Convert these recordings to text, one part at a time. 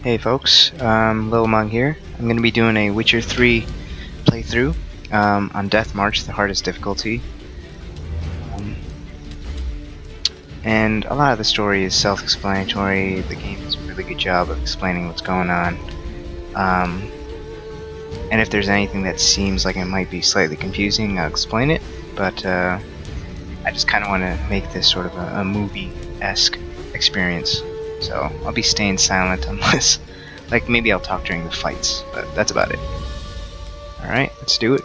Hey folks, Lil Mung here. I'm going to be doing a Witcher 3 playthrough on DeathMarch, the hardest difficulty. And a lot of the story is self-explanatory. The game does a really good job of explaining what's going on. And if there's anything that seems like it might be slightly confusing, I'll explain it. But I just kind of want to make this sort of a movie-esque experience. So I'll be staying silent unless, like, maybe I'll talk during the fights, but that's about it. Alright, let's do it.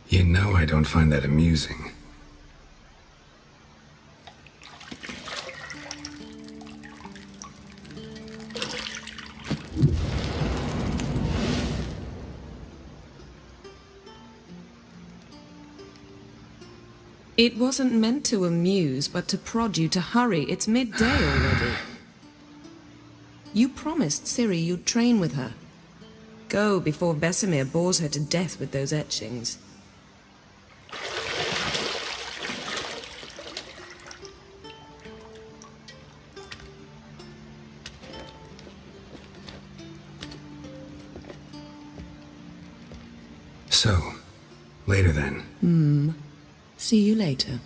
You know I don't find that amusing. It wasn't meant to amuse, but to prod you to hurry. It's midday already. You promised Ciri you'd train with her. Go before Vesemir bores her to death with those etchings. So, later then. See you later.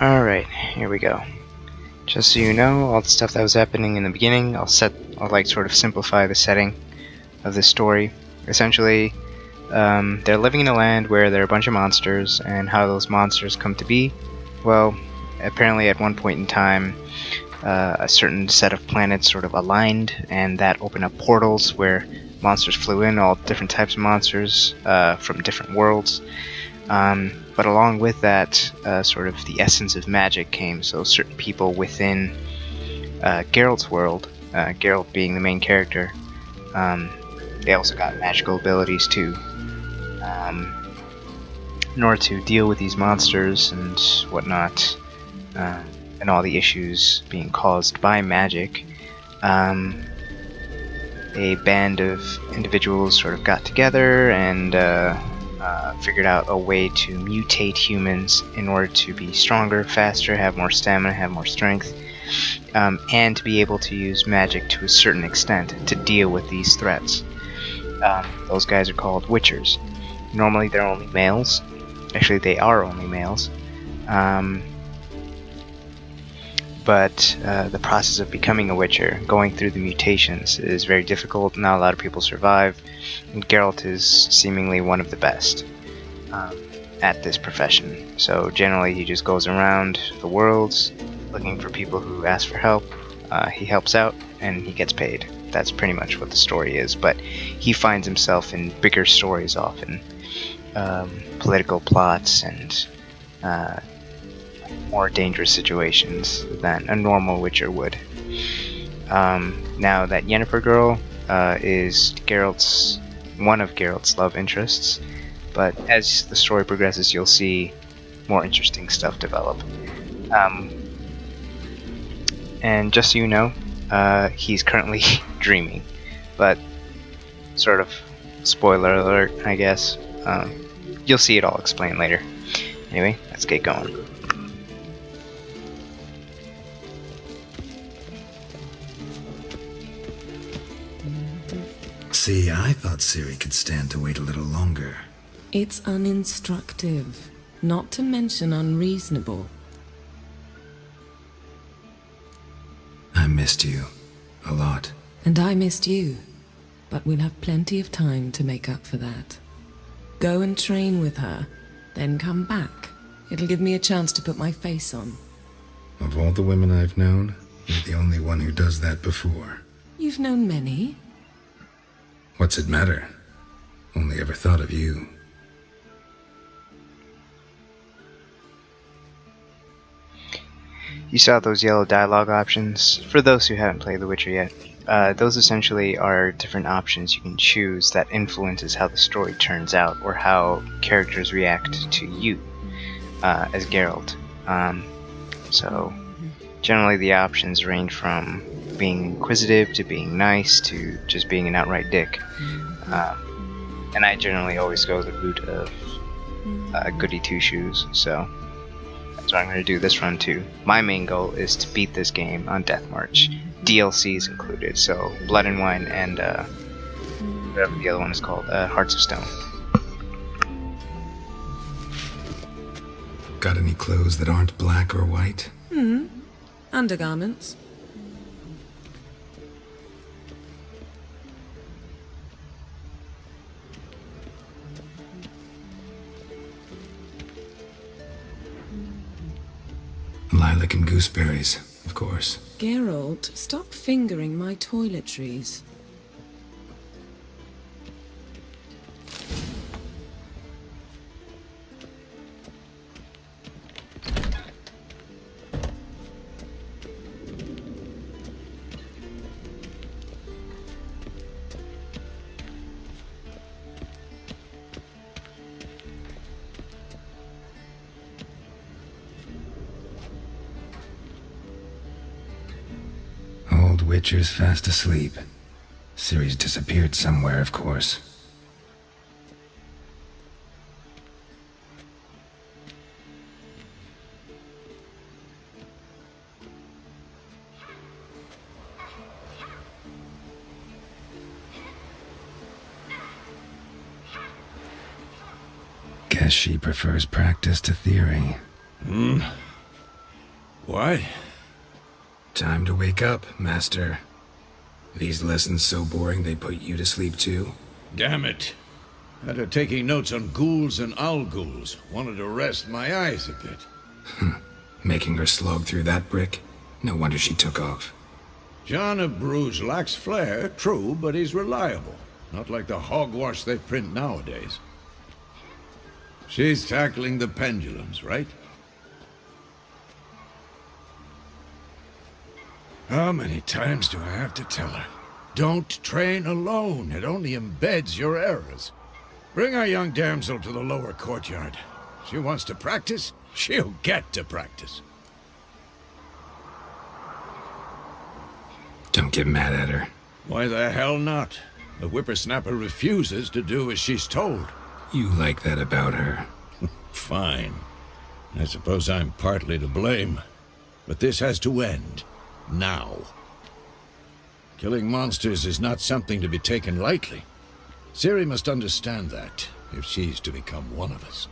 Alright, here we go. Just so you know, all the stuff that was happening in the beginning, I'll like sort of simplify the setting of this story. Essentially, they're living in a land where there are a bunch of monsters, and how those monsters come to be, well, apparently at one point in time, a certain set of planets sort of aligned, and that opened up portals where monsters flew in, all different types of monsters from different worlds. But along with that, sort of the essence of magic came, so certain people within Geralt's world, Geralt being the main character, they also got magical abilities too. In order to deal with these monsters and whatnot, and all the issues being caused by magic, a band of individuals sort of got together and figured out a way to mutate humans in order to be stronger, faster, have more stamina, have more strength, and to be able to use magic to a certain extent to deal with these threats. Those guys are called Witchers. Normally they're only males. Actually, they are only males. But the process of becoming a Witcher, going through the mutations, is very difficult. Not a lot of people survive, and Geralt is seemingly one of the best at this profession. So generally he just goes around the worlds looking for people who ask for help. He helps out, and he gets paid. That's pretty much what the story is, but he finds himself in bigger stories often. Political plots and more dangerous situations than a normal Witcher would. Now that Yennefer girl is one of Geralt's love interests, but as the story progresses you'll see more interesting stuff develop. And just so you know, he's currently dreaming, but sort of spoiler alert, I guess. You'll see it all explained later. Anyway, let's get going. See, I thought Ciri could stand to wait a little longer. It's uninstructive, not to mention unreasonable. I missed you. A lot. And I missed you, but we'll have plenty of time to make up for that. Go and train with her, then come back. It'll give me a chance to put my face on. Of all the women I've known, you're the only one who does that before. You've known many. What's it matter? Only ever thought of you. You saw those yellow dialogue options. For those who haven't played The Witcher yet, those essentially are different options you can choose that influences how the story turns out, or how characters react to you as Geralt. So generally the options range from being inquisitive to being nice to just being an outright dick. And I generally always go the route of goody two shoes, so that's what I'm going to do this run too. My main goal is to beat this game on DeathMarch. DLCs included, so Blood and Wine and whatever the other one is called, Hearts of Stone. Got any clothes that aren't black or white? Undergarments. Lilac and gooseberries, of course. Geralt, stop fingering my toiletries. Old Witcher's fast asleep. Ciri's disappeared somewhere, of course. Guess she prefers practice to theory. What? Time to wake up, Master. These lessons so boring they put you to sleep too? Damn it. After taking notes on ghouls and owl-ghouls, wanted to rest my eyes a bit. Making her slog through that brick? No wonder she took off. John of Bruges lacks flair, true, but he's reliable. Not like the hogwash they print nowadays. She's tackling the pendulums, right? How many times do I have to tell her? Don't train alone. It only embeds your errors. Bring our young damsel to the lower courtyard. She wants to practice, she'll get to practice. Don't get mad at her. Why the hell not? The whippersnapper refuses to do as she's told. You like that about her. Fine. I suppose I'm partly to blame. But this has to end. Now. Killing monsters is not something to be taken lightly. Ciri must understand that, if she's to become one of us.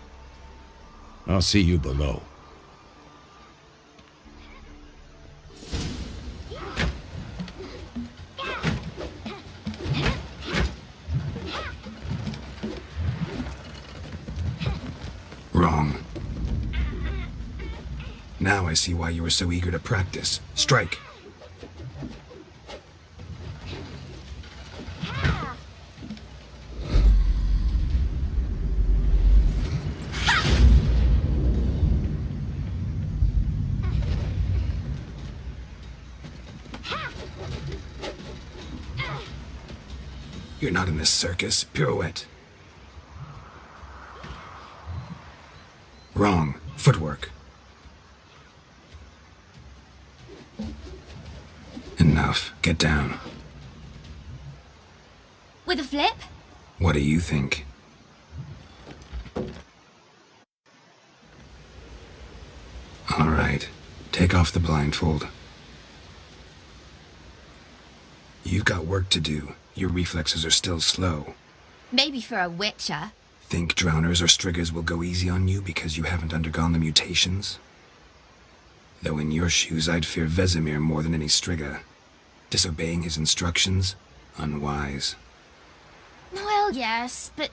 I'll see you below. Wrong. Now I see why you were so eager to practice. Strike. You're not in this circus. Pirouette. Wrong. Footwork. Enough. Get down. With a flip? What do you think? All right. Take off the blindfold. You've got work to do. Your reflexes are still slow. Maybe for a witcher. Think drowners or striggers will go easy on you because you haven't undergone the mutations? Though in your shoes, I'd fear Vesemir more than any strigger. Disobeying his instructions? Unwise. Well, yes, but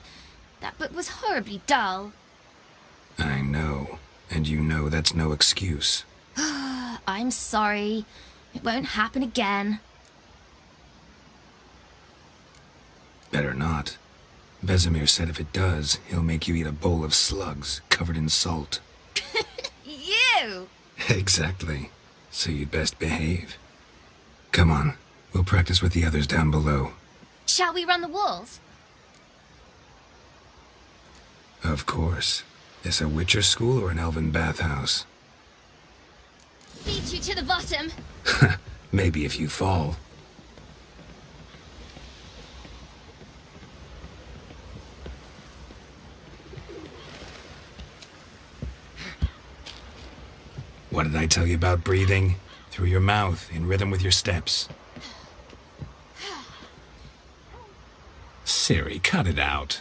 that book was horribly dull. I know. And you know that's no excuse. I'm sorry. It won't happen again. Better not. Vesemir said if it does, he'll make you eat a bowl of slugs covered in salt. You! Exactly. So you'd best behave. Come on. We'll practice with the others down below. Shall we run the walls? Of course. This a Witcher school or an elven bathhouse? Beat you to the bottom. Maybe if you fall. What did I tell you about breathing? Through your mouth, in rhythm with your steps. Ciri, cut it out.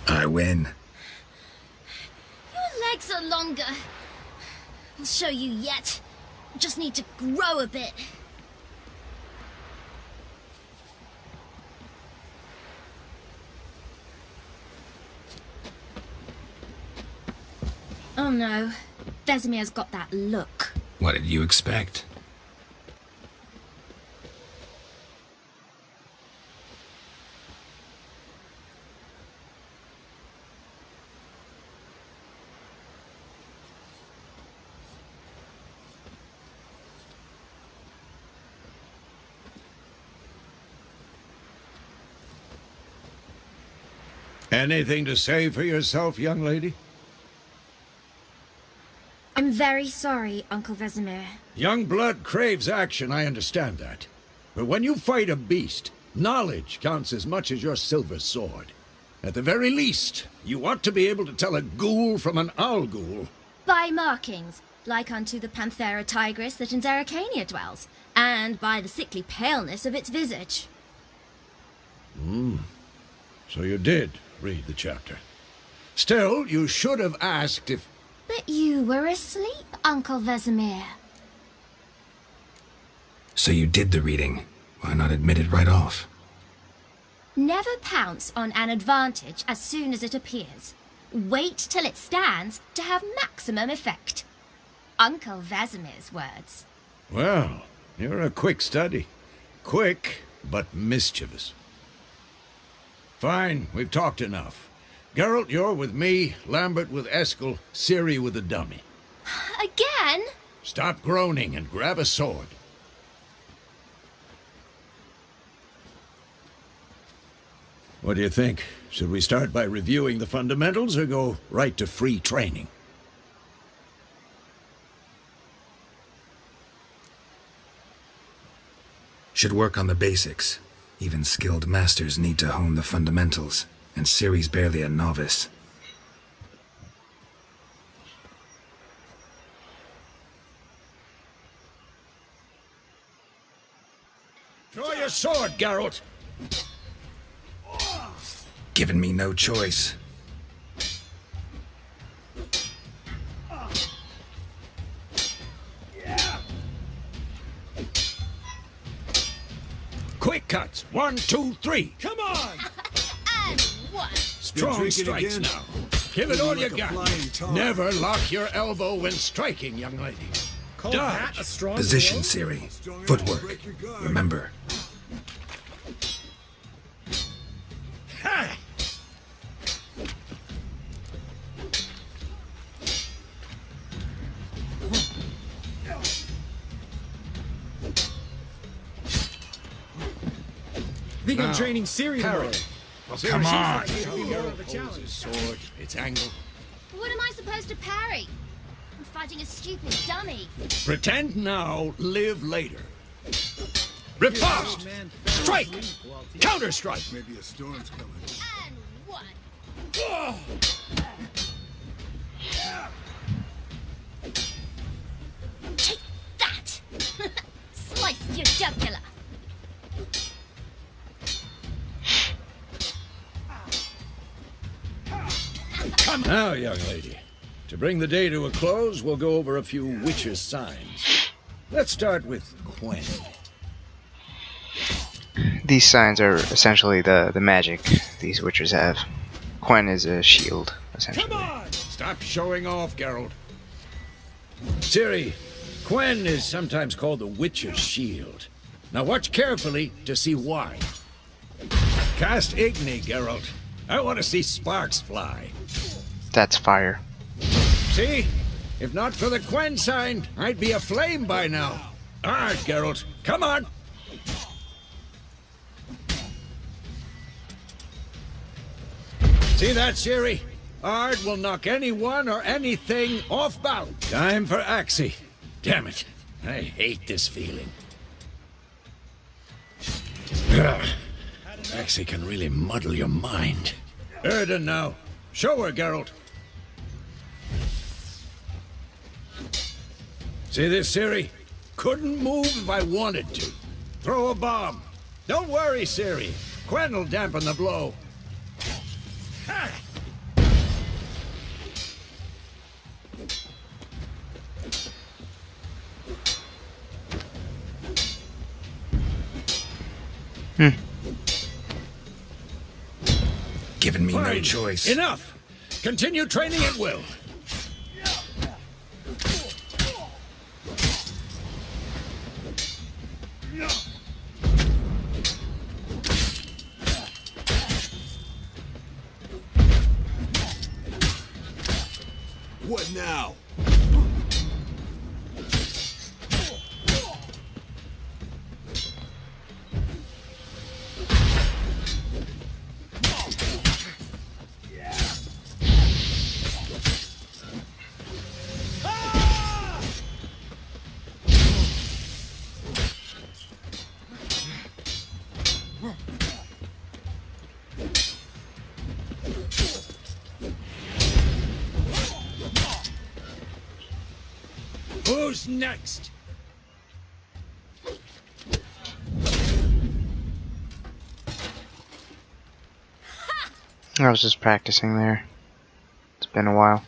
I win. Your legs are longer. I'll show you yet. Just need to grow a bit. Oh no, Vesemir's got that look. What did you expect? Anything to say for yourself, young lady? I'm very sorry, Uncle Vesemir. Young blood craves action, I understand that. But when you fight a beast, knowledge counts as much as your silver sword. At the very least, you ought to be able to tell a ghoul from an owl ghoul. By markings, like unto the Panthera tigris that in Zeracania dwells, and by the sickly paleness of its visage. So you did read the chapter. Still, you should have asked if... But you were asleep, Uncle Vesemir. So you did the reading. Why not admit it right off? Never pounce on an advantage as soon as it appears. Wait till it stands to have maximum effect. Uncle Vesemir's words. Well, you're a quick study. Quick, but mischievous. Fine, we've talked enough. Geralt, you're with me, Lambert with Eskel, Ciri with the dummy. Again? Stop groaning and grab a sword. What do you think? Should we start by reviewing the fundamentals or go right to free training? Should work on the basics. Even skilled masters need to hone the fundamentals, and Ciri's barely a novice. Draw your sword, Geralt! Given me no choice. Quick cuts! 1, 2, 3! Come on! And what? Strong strikes now. Give it all you got. Never lock your elbow when striking, young lady. Dodge. Position, Ciri. Footwork. Remember. Ha! I think I'm training Ciri tomorrow. Come on! Holds his sword, its angle. What am I supposed to parry? I'm fighting a stupid dummy. Pretend now, live later. Riposte! Strike! Counter-strike! Maybe a storm's coming. And what? Take that! Slice your jugular. Now, young lady, to bring the day to a close, we'll go over a few witches' signs. Let's start with Quen. These signs are essentially the magic these witchers have. Quen is a shield, essentially. Come on! Stop showing off, Geralt. Ciri, Quen is sometimes called the Witcher's Shield. Now watch carefully to see why. Cast Igni, Geralt. I want to see sparks fly. That's fire. See? If not for the Quen sign, I'd be aflame by now. All right, Geralt, come on. See that, Ciri? Ard will knock anyone or anything off balance. Time for Axie. Damn it. I hate this feeling. Ugh. Axie can really muddle your mind. Erden now. Show her, Geralt. See this, Ciri? Couldn't move if I wanted to. Throw a bomb. Don't worry, Ciri. Quen will dampen the blow. Ha! Given me no Fine. choice. Enough! Continue training at will. What now? Who's next? I was just practicing there. It's been a while.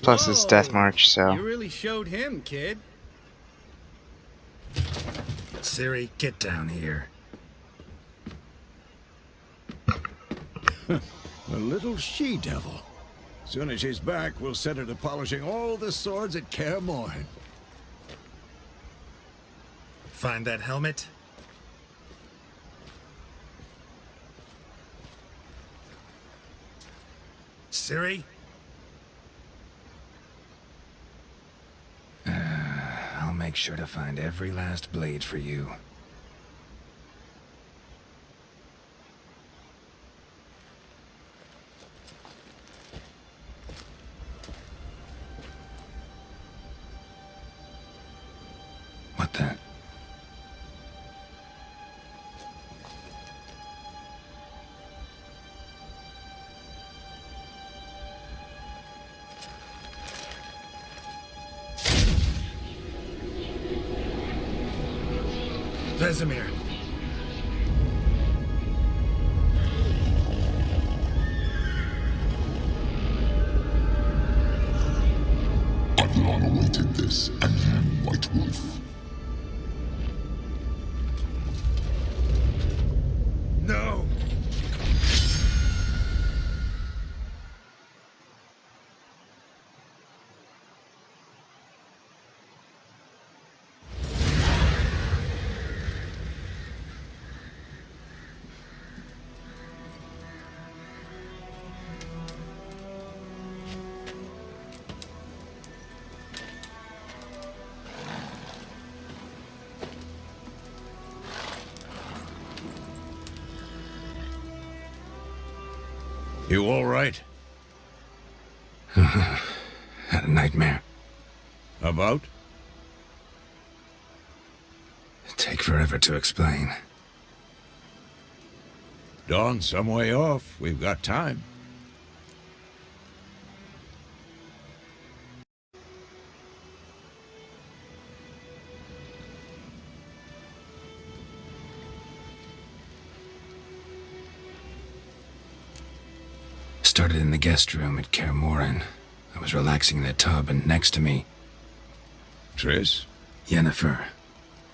Plus it's Whoa, DeathMarch, so... You really showed him, kid. Ciri, get down here. The little she-devil. Soon as she's back, we'll set her to polishing all the swords at Kaer Morhen. Find that helmet? Ciri? I'll make sure to find every last blade for you. What the? Vesemir. I've long awaited this, and you, White Wolf. No! You all right? Had a nightmare. About? Take forever to explain. Dawn's some way off. We've got time. Started in the guest room at Kaer Morhen. I was relaxing in the tub, and next to me, Triss? Yennefer.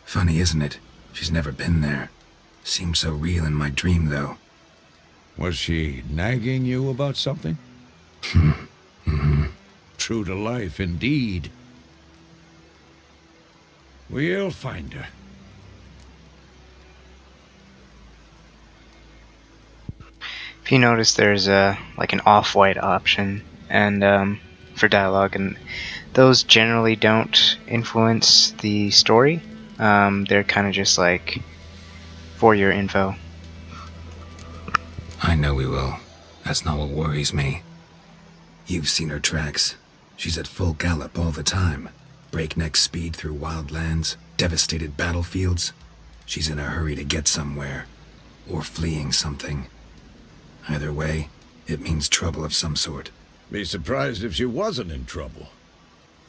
Funny, isn't it? She's never been there. Seemed so real in my dream, though. Was she nagging you about something? True to life, indeed. We'll find her. If you notice, there's a like an off-white option and for dialogue, and those generally don't influence the story. They're kind of just like for your info. I know we will. That's not what worries me. You've seen her tracks. She's at full gallop all the time. Breakneck speed through wild lands, devastated battlefields. She's in a hurry to get somewhere. Or fleeing something. Either way, it means trouble of some sort. Be surprised if she wasn't in trouble.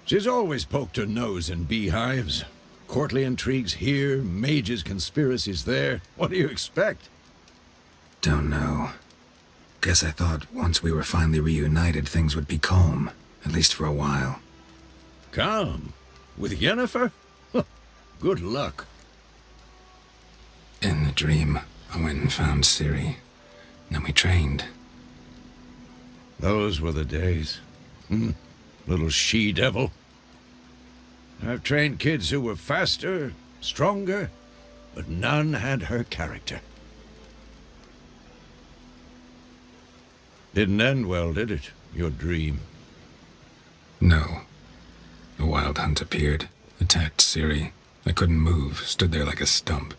She's always poked her nose in beehives. Courtly intrigues here, mages' conspiracies there. What do you expect? Don't know. Guess I thought once we were finally reunited, things would be calm. At least for a while. Calm? With Yennefer? Good luck. In the dream, I went and found Ciri. Then we trained. Those were the days. Little she-devil. I've trained kids who were faster, stronger, but none had her character. Didn't end well, did it? Your dream? No. The Wild Hunt appeared, attacked Ciri. I couldn't move, stood there like a stump.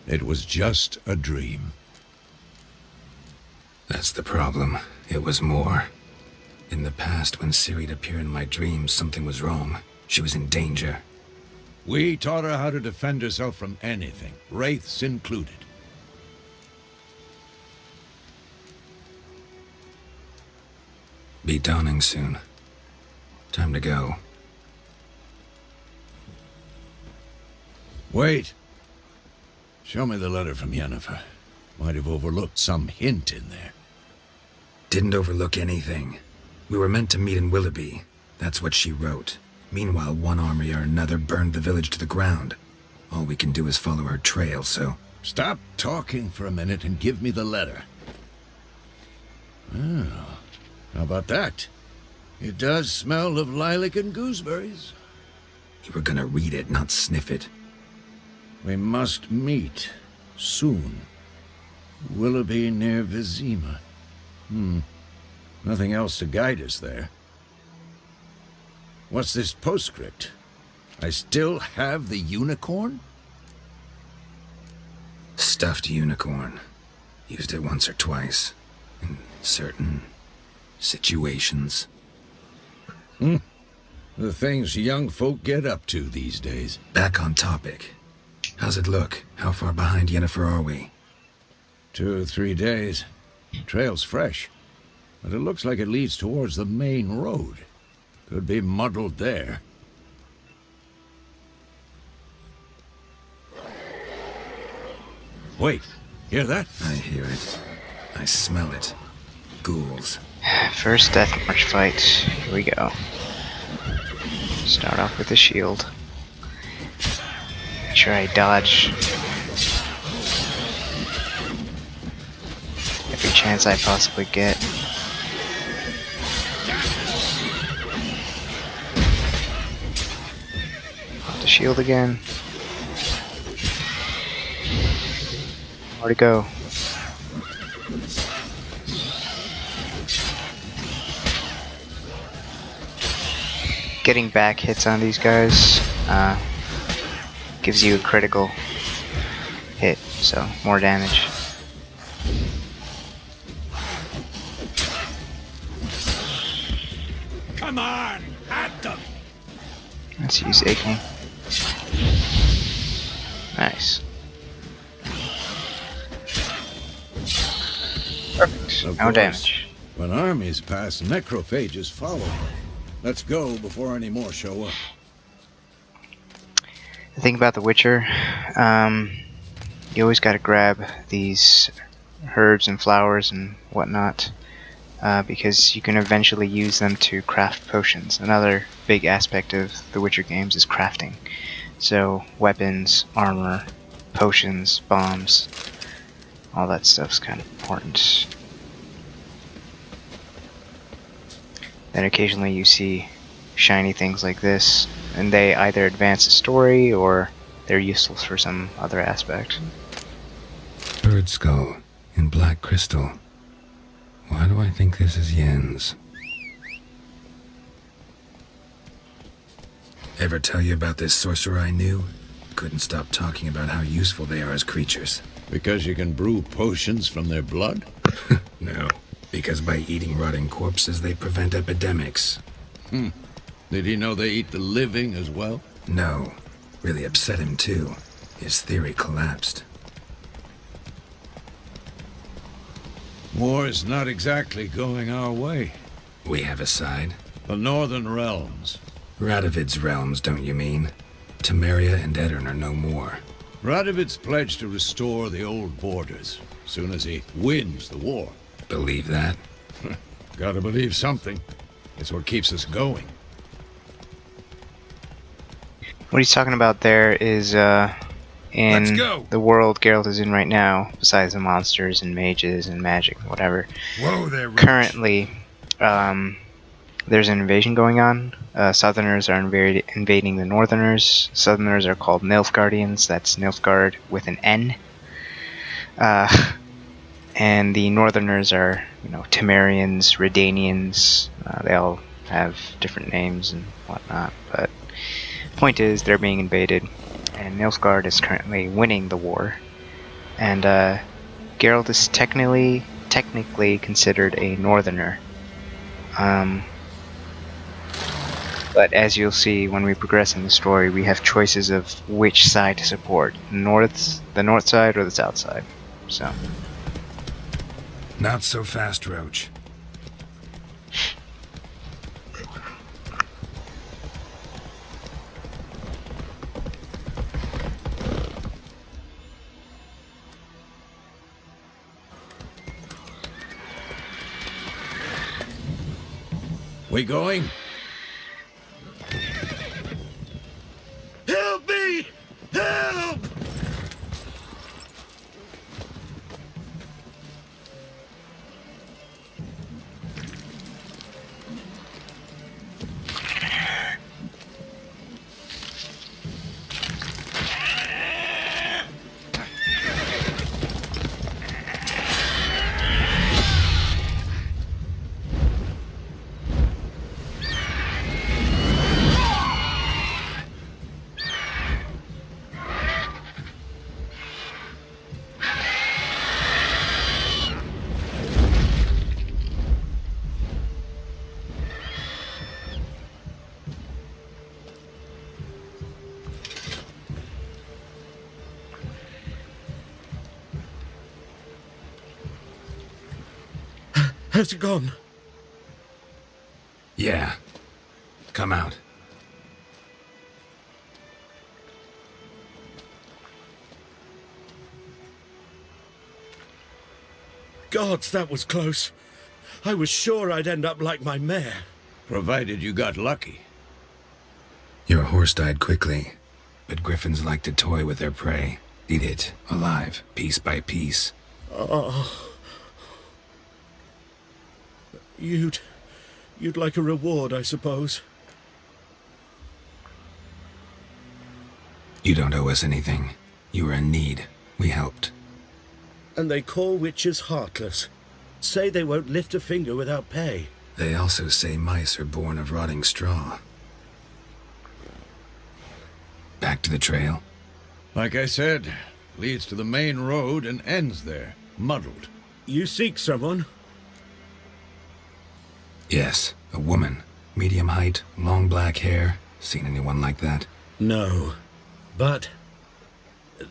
It was just a dream. That's the problem. It was more. In the past, when Ciri'd appear in my dreams, something was wrong. She was in danger. We taught her how to defend herself from anything, wraiths included. Be dawning soon. Time to go. Wait. Show me the letter from Yennefer. Might have overlooked some hint in there. Didn't overlook anything. We were meant to meet in Willoughby. That's what she wrote. Meanwhile, one army or another burned the village to the ground. All we can do is follow her trail, so... Stop talking for a minute and give me the letter. Oh, how about that? It does smell of lilac and gooseberries. You were gonna read it, not sniff it. We must meet. Soon. Willoughby near Vizima. Nothing else to guide us there. What's this postscript? I still have the unicorn? Stuffed unicorn. Used it once or twice. In certain... situations. The things young folk get up to these days. Back on topic. How's it look? How far behind Yennefer are we? 2 or 3 days. Trail's fresh. But it looks like it leads towards the main road. Could be muddled there. Wait, hear that? I hear it. I smell it. Ghouls. First DeathMarch fight. Here we go. Start off with the shield. Make sure I dodge every chance I possibly get. Pop the shield again. More to go. Getting back hits on these guys gives you a critical hit, so more damage. Come on, at them! Let's use Igni. Nice. Perfect. Of No course. damage. When armies pass, necrophages follow. Let's go before any more show up. The thing about The Witcher, you always gotta grab these herbs and flowers and whatnot, because you can eventually use them to craft potions. Another big aspect of The Witcher games is crafting. So weapons, armor, potions, bombs, all that stuff's kind of important. Then occasionally you see shiny things like this, and they either advance the story or they're useful for some other aspect. bird skull in black crystal. Why do I think this is Yen's? Ever tell you about this sorcerer I knew? Couldn't stop talking about how useful they are as creatures. Because you can brew potions from their blood? No, because by eating rotting corpses they prevent epidemics. Did he know they eat the living as well? No, really upset him too. His theory collapsed. War's not exactly going our way. We have a side. The Northern Realms. Radovid's realms, don't you mean? Temeria and Edirn are no more. Radovid's pledged to restore the old borders, soon as he wins the war. Believe that? Gotta believe something. It's what keeps us going. What he's talking about there is in Let's go. the world Geralt is in right now, besides the monsters and mages and magic and whatever. Whoa there, Roach. Currently, there's an invasion going on. Southerners are invading the Northerners. Southerners are called Nilfgaardians. That's Nilfgaard with an N. And the Northerners are, Temerians, Redanians. They all have different names and whatnot. But point is, they're being invaded, and Nilfgaard is currently winning the war. And Geralt is technically considered a Northerner. But as you'll see when we progress in the story, we have choices of which side to support: the north side or the south side. So. Not so fast, Roach. We going? Help me! Help! Has it gone? Yeah. Come out. Gods, that was close. I was sure I'd end up like my mare. Provided you got lucky. Your horse died quickly, but griffins like to toy with their prey. Eat it, alive, piece by piece. Oh. You'd like a reward, I suppose. You don't owe us anything. You were in need. We helped. And they call witches heartless. Say they won't lift a finger without pay. They also say mice are born of rotting straw. Back to the trail. Like I said, leads to the main road and ends there, muddled. You seek someone? Yes, a woman. Medium height, long black hair. Seen anyone like that? No. But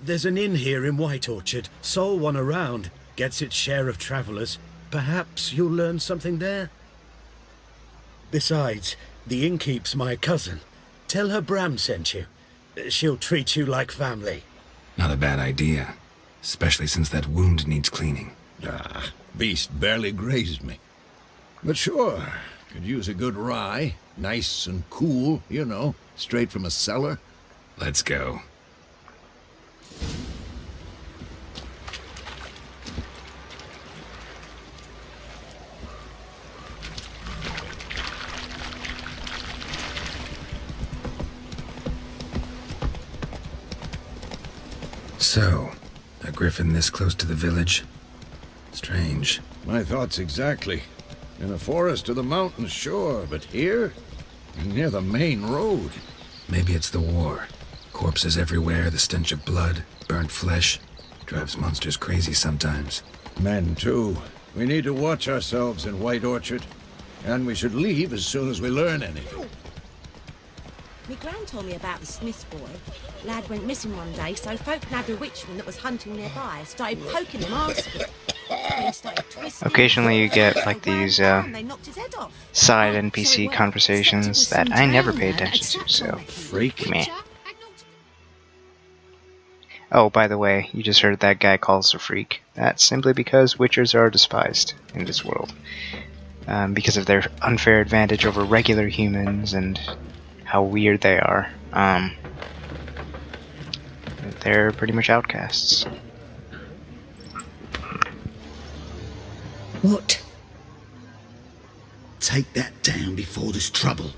there's an inn here in White Orchard. Sole one around. Gets its share of travelers. Perhaps you'll learn something there? Besides, the innkeep's my cousin. Tell her Bram sent you. She'll treat you like family. Not a bad idea. Especially since that wound needs cleaning. Beast barely grazed me. But sure, could use a good rye. Nice and cool, straight from a cellar. Let's go. So, a griffin this close to the village? Strange. My thoughts exactly. In the forest or the mountains, sure, but here? Near the main road. Maybe it's the war. Corpses everywhere, the stench of blood, burnt flesh. Drives monsters crazy sometimes. Men, too. We need to watch ourselves in White Orchard. And we should leave as soon as we learn anything. My gran told me about the Smith's boy. Lad went missing one day, so folk nabbed a witchman that was hunting nearby, started poking him, asking. He started twisting. Occasionally you get like these they knocked his head off. side So NPC it went, conversations except it that was I some never drowned pay lad attention had to, so sat on it. freak me. Oh, by the way, you just heard that guy call us a freak. That's simply because witchers are despised in this world. Because of their unfair advantage over regular humans and how weird they are. They're pretty much outcasts. What? Take that down before there's trouble.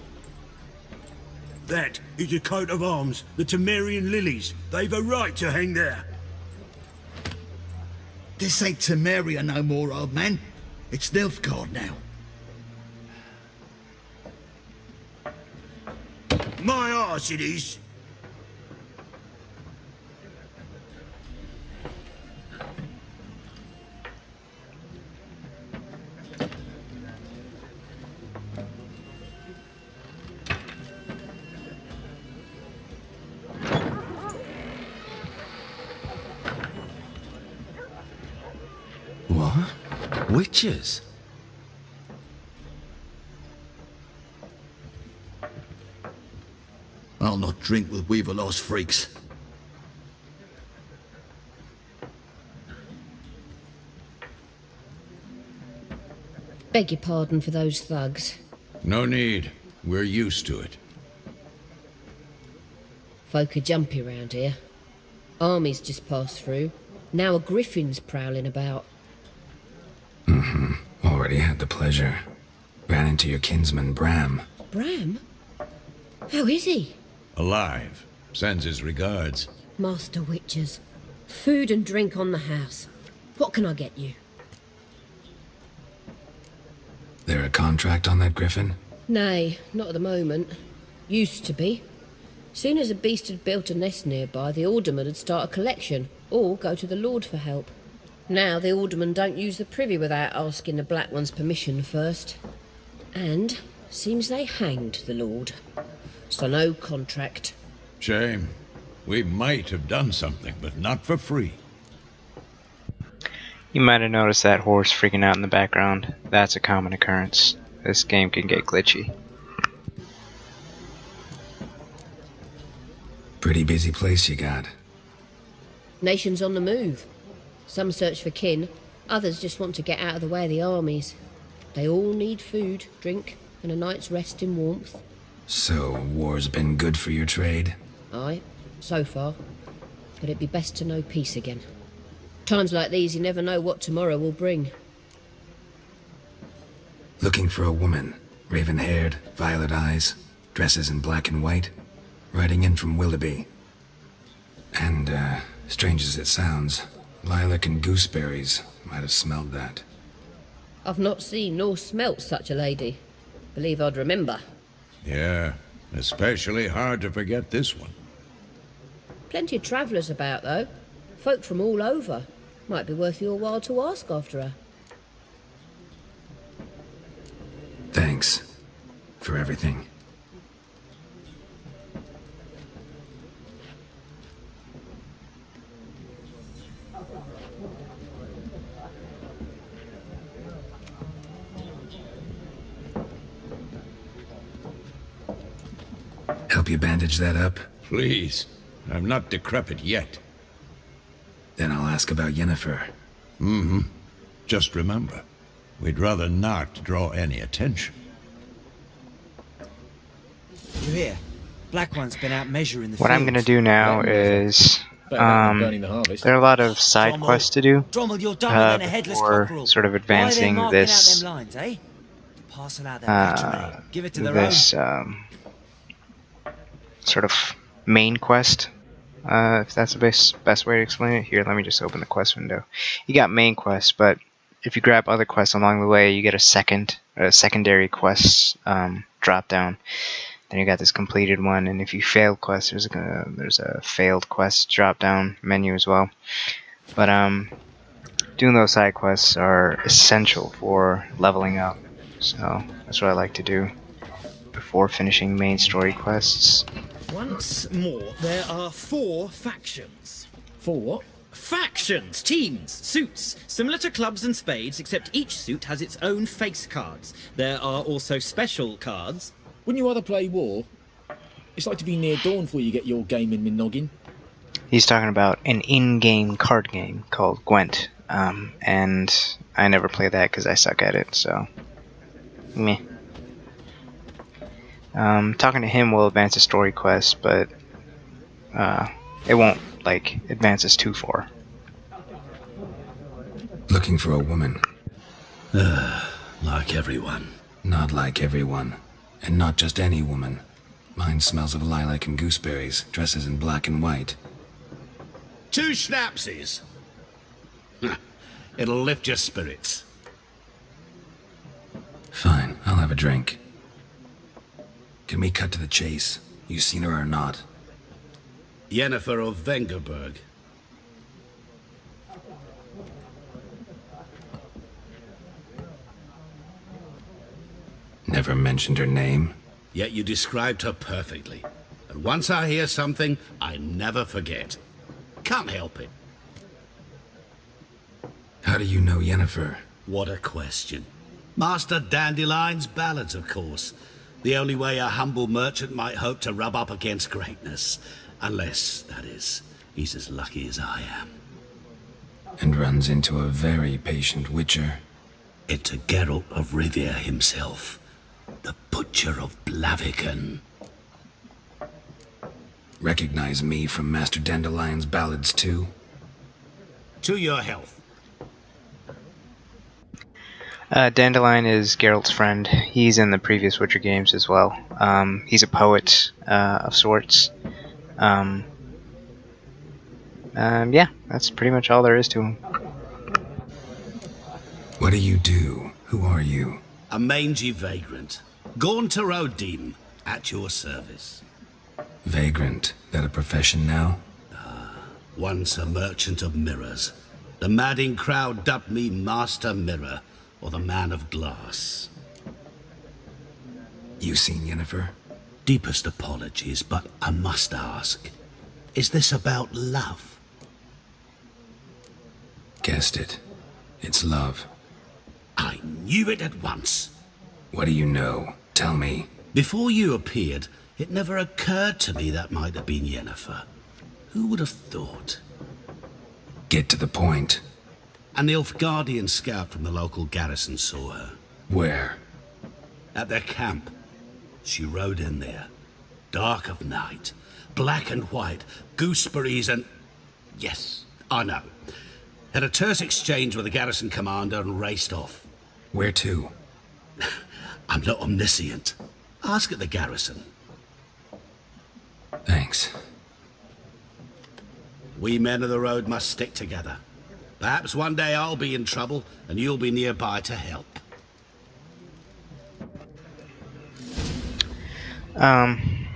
That is a coat of arms, the Temerian lilies. They've a right to hang there. This ain't Temeria no more, old man. It's Nilfgaard now. My arse it is. What? Witches? I'll not drink with Weaver-lost freaks. Beg your pardon for those thugs. No need. We're used to it. Folk are jumpy round here. Armies just passed through. Now a griffin's prowling about. Already had the pleasure. Ran into your kinsman, Bram. Bram? How is he? Alive. Sends his regards. Master Witchers. Food and drink on the house. What can I get you? There a contract on that griffin? Nay, not at the moment. Used to be. Soon as a beast had built a nest nearby, the alderman would start a collection, or go to the Lord for help. Now the aldermen don't use the privy without asking the Black One's permission first. And seems they hanged the Lord. So no contract. Shame. We might have done something, but not for free. You might have noticed that horse freaking out in the background. That's a common occurrence. This game can get glitchy. Pretty busy place you got. Nations on the move. Some search for kin, others just want to get out of the way of the armies. They all need food, drink, and a night's rest in warmth. So, war's been good for your trade? Aye, so far. But it'd be best to know peace again. Times like these, you never know what tomorrow will bring. Looking for a woman. Raven-haired, violet eyes, dresses in black and white. Riding in from Willoughby. And, strange as it sounds, lilac and gooseberries might have smelled that. I've not seen nor smelt such a lady. Believe I'd remember. Yeah, especially hard to forget this one. Plenty of travellers about, though. Folk from all over. Might be worth your while to ask after her. Thanks. For everything. Help you bandage that up? Please. I'm not decrepit yet. Then I'll ask about Yennefer. Just remember, we'd rather not draw any attention. You hear? Black One's been out measuring the What I'm gonna do now is there are a lot of side quests to do Drommel, you're dumber than a headless before cockerel. sort of Why advancing they marking this out them lines, eh? Parcel out their patrimony. Give it to their own. this sort of main quest. if that's the best way to explain it. Here, let me just open the quest window. You got main quests, but if you grab other quests along the way, you get a secondary quest drop down. Then you got this completed one, and if you fail quests, there's a failed quest drop down menu as well. But doing those side quests are essential for leveling up, so that's what I like to do before finishing main story quests. Once more, there are 4 factions. 4 what? Factions, teams, suits, similar to clubs and spades, except each suit has its own face cards. There are also special cards. Wouldn't you rather play war? It's like to be near dawn before you get your game in noggin. He's talking about an in-game card game called Gwent, and I never play that because I suck at it, so meh. Talking to him will advance a story quest, but it won't advance us too far. Looking for a woman. Like everyone. Not like everyone. And not just any woman. Mine smells of lilac and gooseberries, dresses in black and white. 2 schnapsies. It'll lift your spirits. Fine, I'll have a drink. Can we cut to the chase? You seen her or not? Yennefer of Vengerberg. Never mentioned her name. Yet you described her perfectly. And once I hear something, I never forget. Can't help it. How do you know Yennefer? What a question. Master Dandelion's ballads, of course. The only way a humble merchant might hope to rub up against greatness. Unless, that is, he's as lucky as I am. And runs into a very patient witcher. It's a Geralt of Rivia himself. The Butcher of Blaviken. Recognize me from Master Dandelion's ballads too? To your health. Dandelion is Geralt's friend. He's in the previous Witcher games as well. He's a poet of sorts. Yeah, that's pretty much all there is to him. What do you do? Who are you? A mangy vagrant. Gone to Rodim, at your service. Vagrant? That a profession now? Once a merchant of mirrors. The madding crowd dubbed me Master Mirror, or the Man of Glass. You seen Yennefer? Deepest apologies, but I must ask. Is this about love? Guessed it. It's love. I knew it at once. What do you know? Tell me. Before you appeared, it never occurred to me that might have been Yennefer. Who would have thought? Get to the point. An Nilfgaardian scout from the local garrison saw her. Where? At their camp. She rode in there. Dark of night. Black and white. Gooseberries and... Yes, I know. Had a terse exchange with the garrison commander and raced off. Where to? I'm not omniscient. Ask at the garrison. Thanks. We men of the road must stick together. Perhaps one day I'll be in trouble and you'll be nearby to help.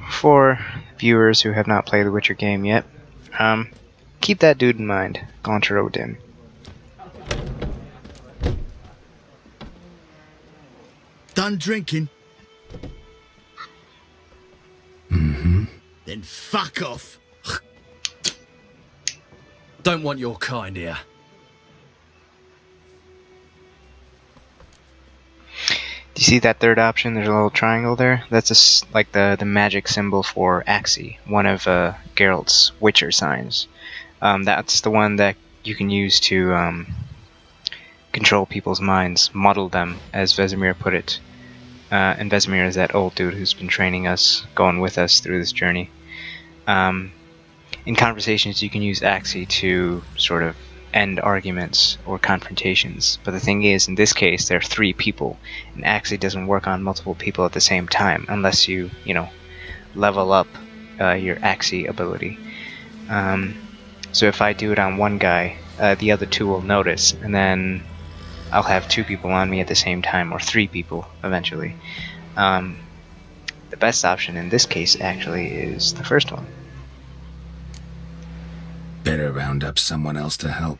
For viewers who have not played the Witcher game yet, keep that dude in mind. Gaunter Odin. Done drinking? Mm-hmm. Then fuck off. Don't want your kind here. Do you see that third option? There's a little triangle there. That's like the magic symbol for Axii, one of Geralt's Witcher signs. That's the one that you can use to control people's minds, model them, as Vesemir put it. And Vesemir is that old dude who's been training us, going with us through this journey. In conversations, you can use Axii to sort of end arguments or confrontations. But the thing is, in this case, there are 3 people, and Axii doesn't work on multiple people at the same time, unless you level up your Axii ability. So if I do it on one guy, the other two will notice, and then I'll have 2 people on me at the same time, or 3 people eventually. The best option in this case actually is the first one. Better round up someone else to help.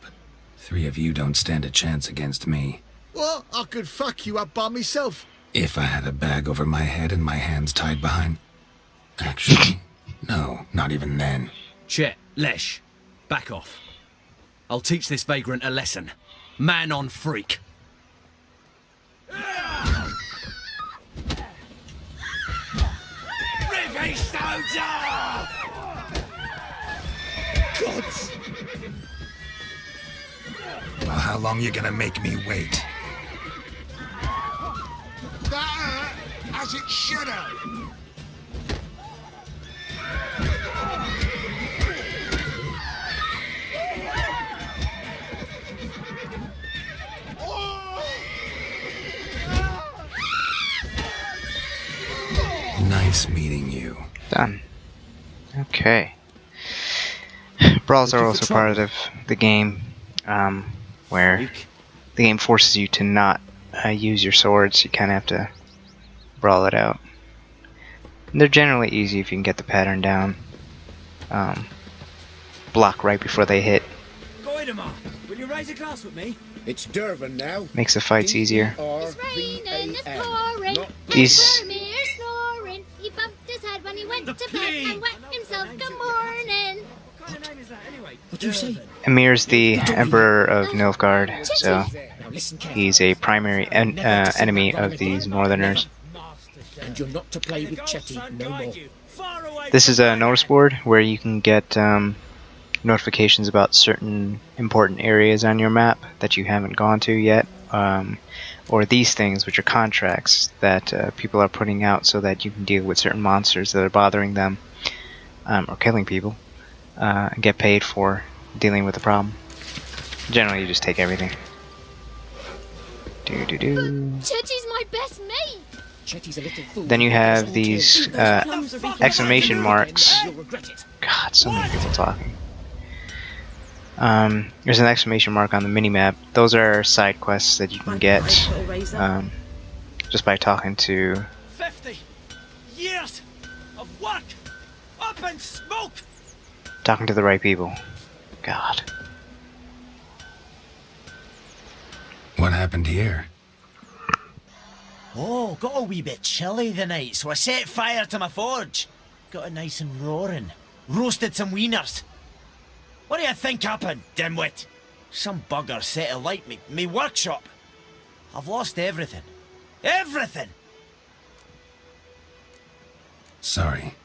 3 of you don't stand a chance against me. Well, I could fuck you up by myself. If I had a bag over my head and my hands tied behind... Actually, no, not even then. Chet, Lesh, back off. I'll teach this vagrant a lesson. Man on freak. Gods! Well, how long you gonna make me wait? That as it should have. Nice meeting you. Done. Okay. Brawls are also part of the game, where the game forces you to not use your swords. You kind of have to brawl it out. And they're generally easy if you can get the pattern down. Block right before they hit. Goidemar, will you raise a glass with me? It's Durban now. Makes the fights easier. It's raining, it's pouring, and These Vermeer's snoring. He bumped his head when he went to bed and wet himself. Good morning. What kind of name is that anyway? What do you say? Emir's the Emperor of Nilfgaard, so he's a primary enemy of these Northerners. And you're not to play with Chetty no more. This is a notice board where you can get notifications about certain important areas on your map that you haven't gone to yet, or these things, which are contracts that people are putting out so that you can deal with certain monsters that are bothering them, or killing people, and get paid for dealing with the problem. Generally, you just take everything. Chetty's my best mate. Chetty's a little fool. Then you have these exclamation marks. God, so many people talking. There's an exclamation mark on the minimap. Those are side quests that you can get just by talking to 50 years of work up in smoke. Talking to the right people. God. What happened here? Oh, got a wee bit chilly the night, so I set fire to my forge. Got it nice and roaring. Roasted some wieners. What do you think happened, dimwit? Some bugger set alight me workshop. I've lost everything. Everything! Sorry.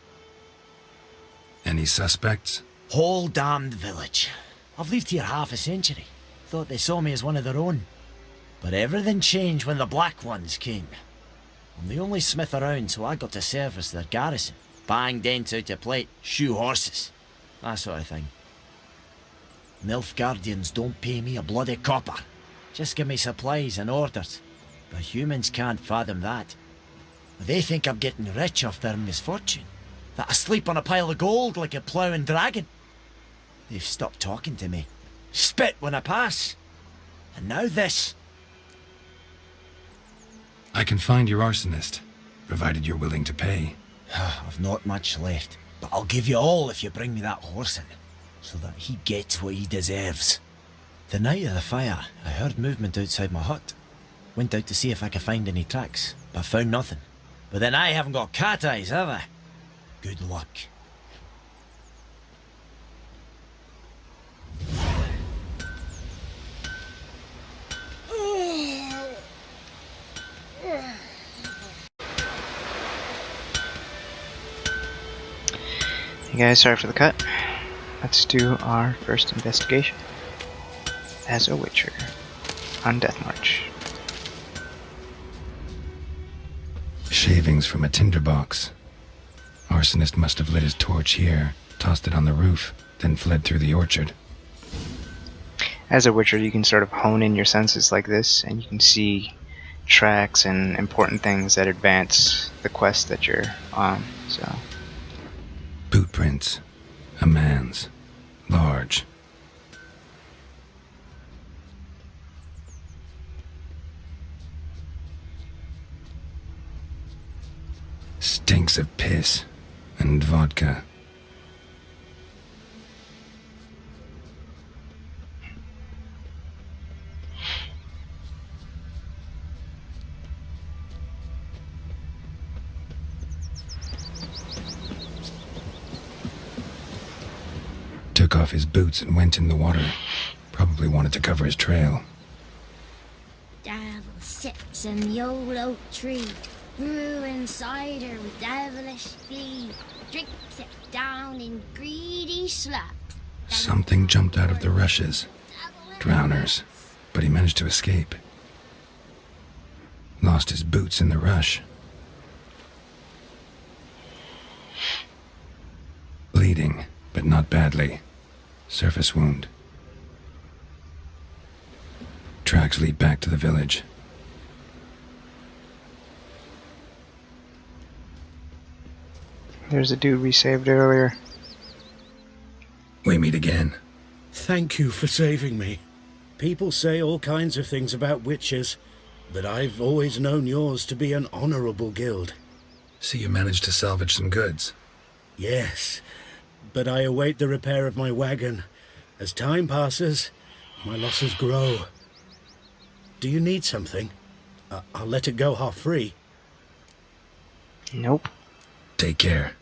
Any suspects? Whole damned village. I've lived here half a century. Thought they saw me as one of their own. But everything changed when the Black Ones came. I'm the only smith around, so I got to service their garrison. Bang dents out of plate, shoe horses. That sort of thing. Nilfgaardians don't pay me a bloody copper. Just give me supplies and orders. But humans can't fathom that. They think I'm getting rich off their misfortune. That I sleep on a pile of gold like a ploughing dragon. They've stopped talking to me. Spit when I pass. And now this. I can find your arsonist, provided you're willing to pay. I've not much left, but I'll give you all if you bring me that horse in, so that he gets what he deserves. The night of the fire, I heard movement outside my hut. Went out to see if I could find any tracks, but found nothing. But then I haven't got cat eyes, have I? Good luck. Hey guys, sorry for the cut. Let's do our first investigation as a Witcher on DeathMarch. Shavings from a tinderbox. Arsonist must have lit his torch here, tossed it on the roof, then fled through the orchard. As a Witcher, you can sort of hone in your senses like this, and you can see tracks and important things that advance the quest that you're on. So, Boot prints. A man's. Large. Stinks of piss and vodka. Took off his boots and went in the water. Probably wanted to cover his trail. Devil sits in the old oak tree, brewing cider with devilish glee, drinks it down in greedy slugs. Something jumped out of the rushes. Drowners. But he managed to escape. Lost his boots in the rush. Bleeding, but not badly. Surface wound. Tracks lead back to the village. There's a dude we saved earlier. We meet again. Thank you for saving me. People say all kinds of things about witches, but I've always known yours to be an honorable guild. So you managed to salvage some goods? Yes, but I await the repair of my wagon. As time passes, my losses grow. Do you need something? I'll let it go half free. Nope. Take care.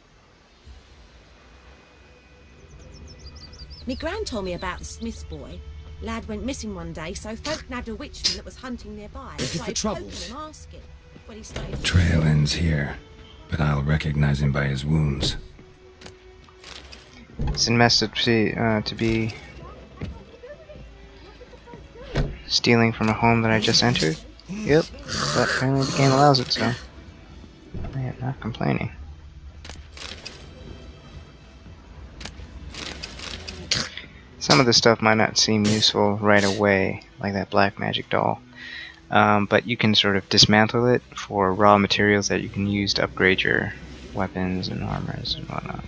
Me gran told me about the Smith's boy. Lad went missing one day, so folk nabbed a witchman that was hunting nearby. Looking for Started troubles? poking him, asking. When he started... Trail ends here, but I'll recognize him by his wounds. It's a mess to be stealing from a home that I just entered. Yep, but apparently the game allows it, so I am not complaining. Some of the stuff might not seem useful right away, like that black magic doll, but you can sort of dismantle it for raw materials that you can use to upgrade your weapons and armors and whatnot.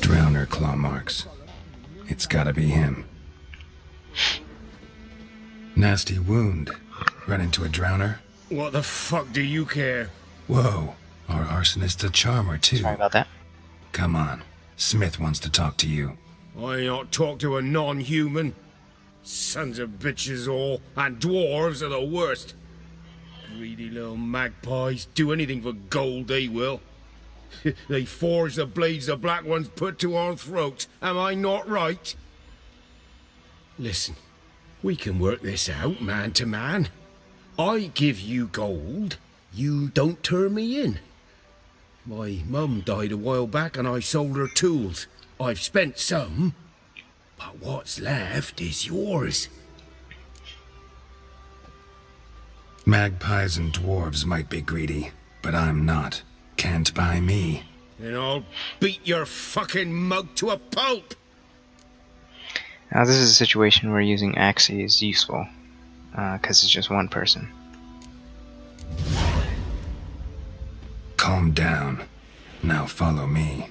Drowner claw marks. It's gotta be him. Nasty wound. Run into a drowner? What the fuck do you care? Whoa, our arsonist's a charmer too. Sorry about that. Come on, Smith wants to talk to you. I not talk to a non-human. Sons of bitches all, and dwarves are the worst. Greedy little magpies, do anything for gold they will. They forge the blades the black ones put to our throats, am I not right? Listen, we can work this out man to man. I give you gold, you don't turn me in. My mum died a while back and I sold her tools. I've spent some, but what's left is yours. Magpies and dwarves might be greedy, but I'm not. Can't buy me. Then I'll beat your fucking mug to a pulp! Now this is a situation where using Axie is useful, because it's just one person. Calm down. Now follow me.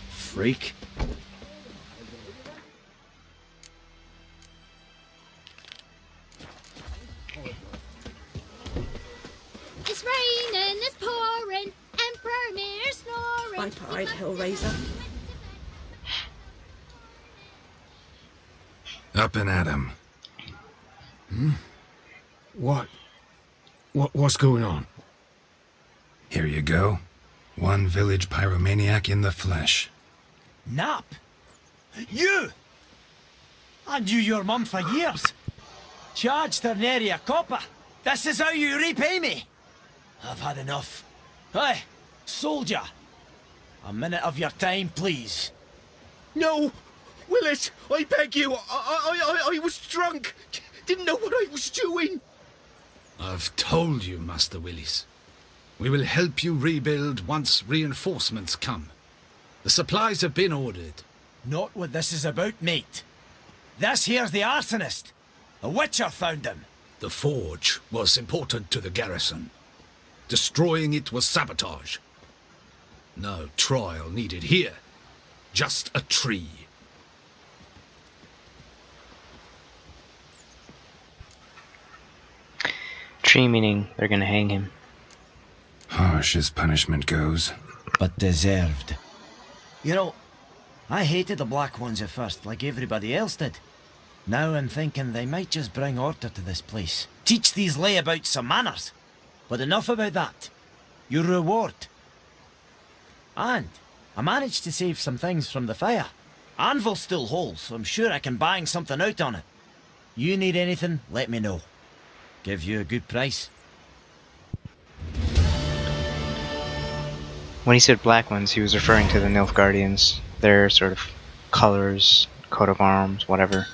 Freak. It's raining, it's pouring, Emperor Mir snoring. Viper-eyed Hellraiser. Up and at him. What's going on? Here you go. One village pyromaniac in the flesh. Nap? You! I knew your mum for years. Charged her nary a copper. This is how you repay me. I've had enough. Hey, soldier. A minute of your time, please. No! Willis, I beg you, I was drunk. Didn't know what I was doing. I've told you, Master Willis. We will help you rebuild once reinforcements come. The supplies have been ordered. Not what this is about, mate. This here's the arsonist. A witcher found him. The forge was important to the garrison. Destroying it was sabotage. No trial needed here. Just a tree. Tree meaning they're gonna hang him. Harsh as punishment goes. But deserved. You know, I hated the Black Ones at first, like everybody else did. Now I'm thinking they might just bring order to this place. Teach these layabouts some manners. But enough about that. Your reward. And I managed to save some things from the fire. Anvil still holds, so I'm sure I can bang something out on it. You need anything, let me know. Give you a good price. When he said black ones, he was referring to the Nilfgaardians. Their sort of colors, coat of arms, whatever,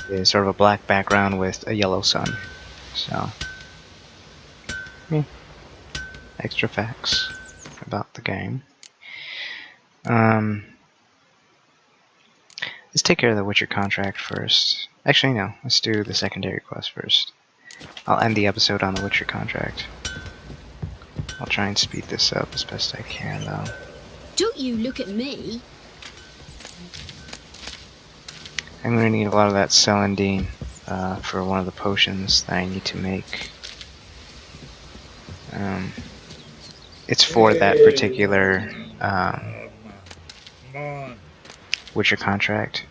is sort of a black background with a yellow sun. So, yeah. Extra facts about the game. Let's take care of the Witcher contract first. Actually, no. Let's do the secondary quest first. I'll end the episode on the Witcher contract. I'll try and speed this up as best I can, though. Don't you look at me. I'm going to need a lot of that celandine for one of the potions that I need to make. It's for that particular Witcher contract.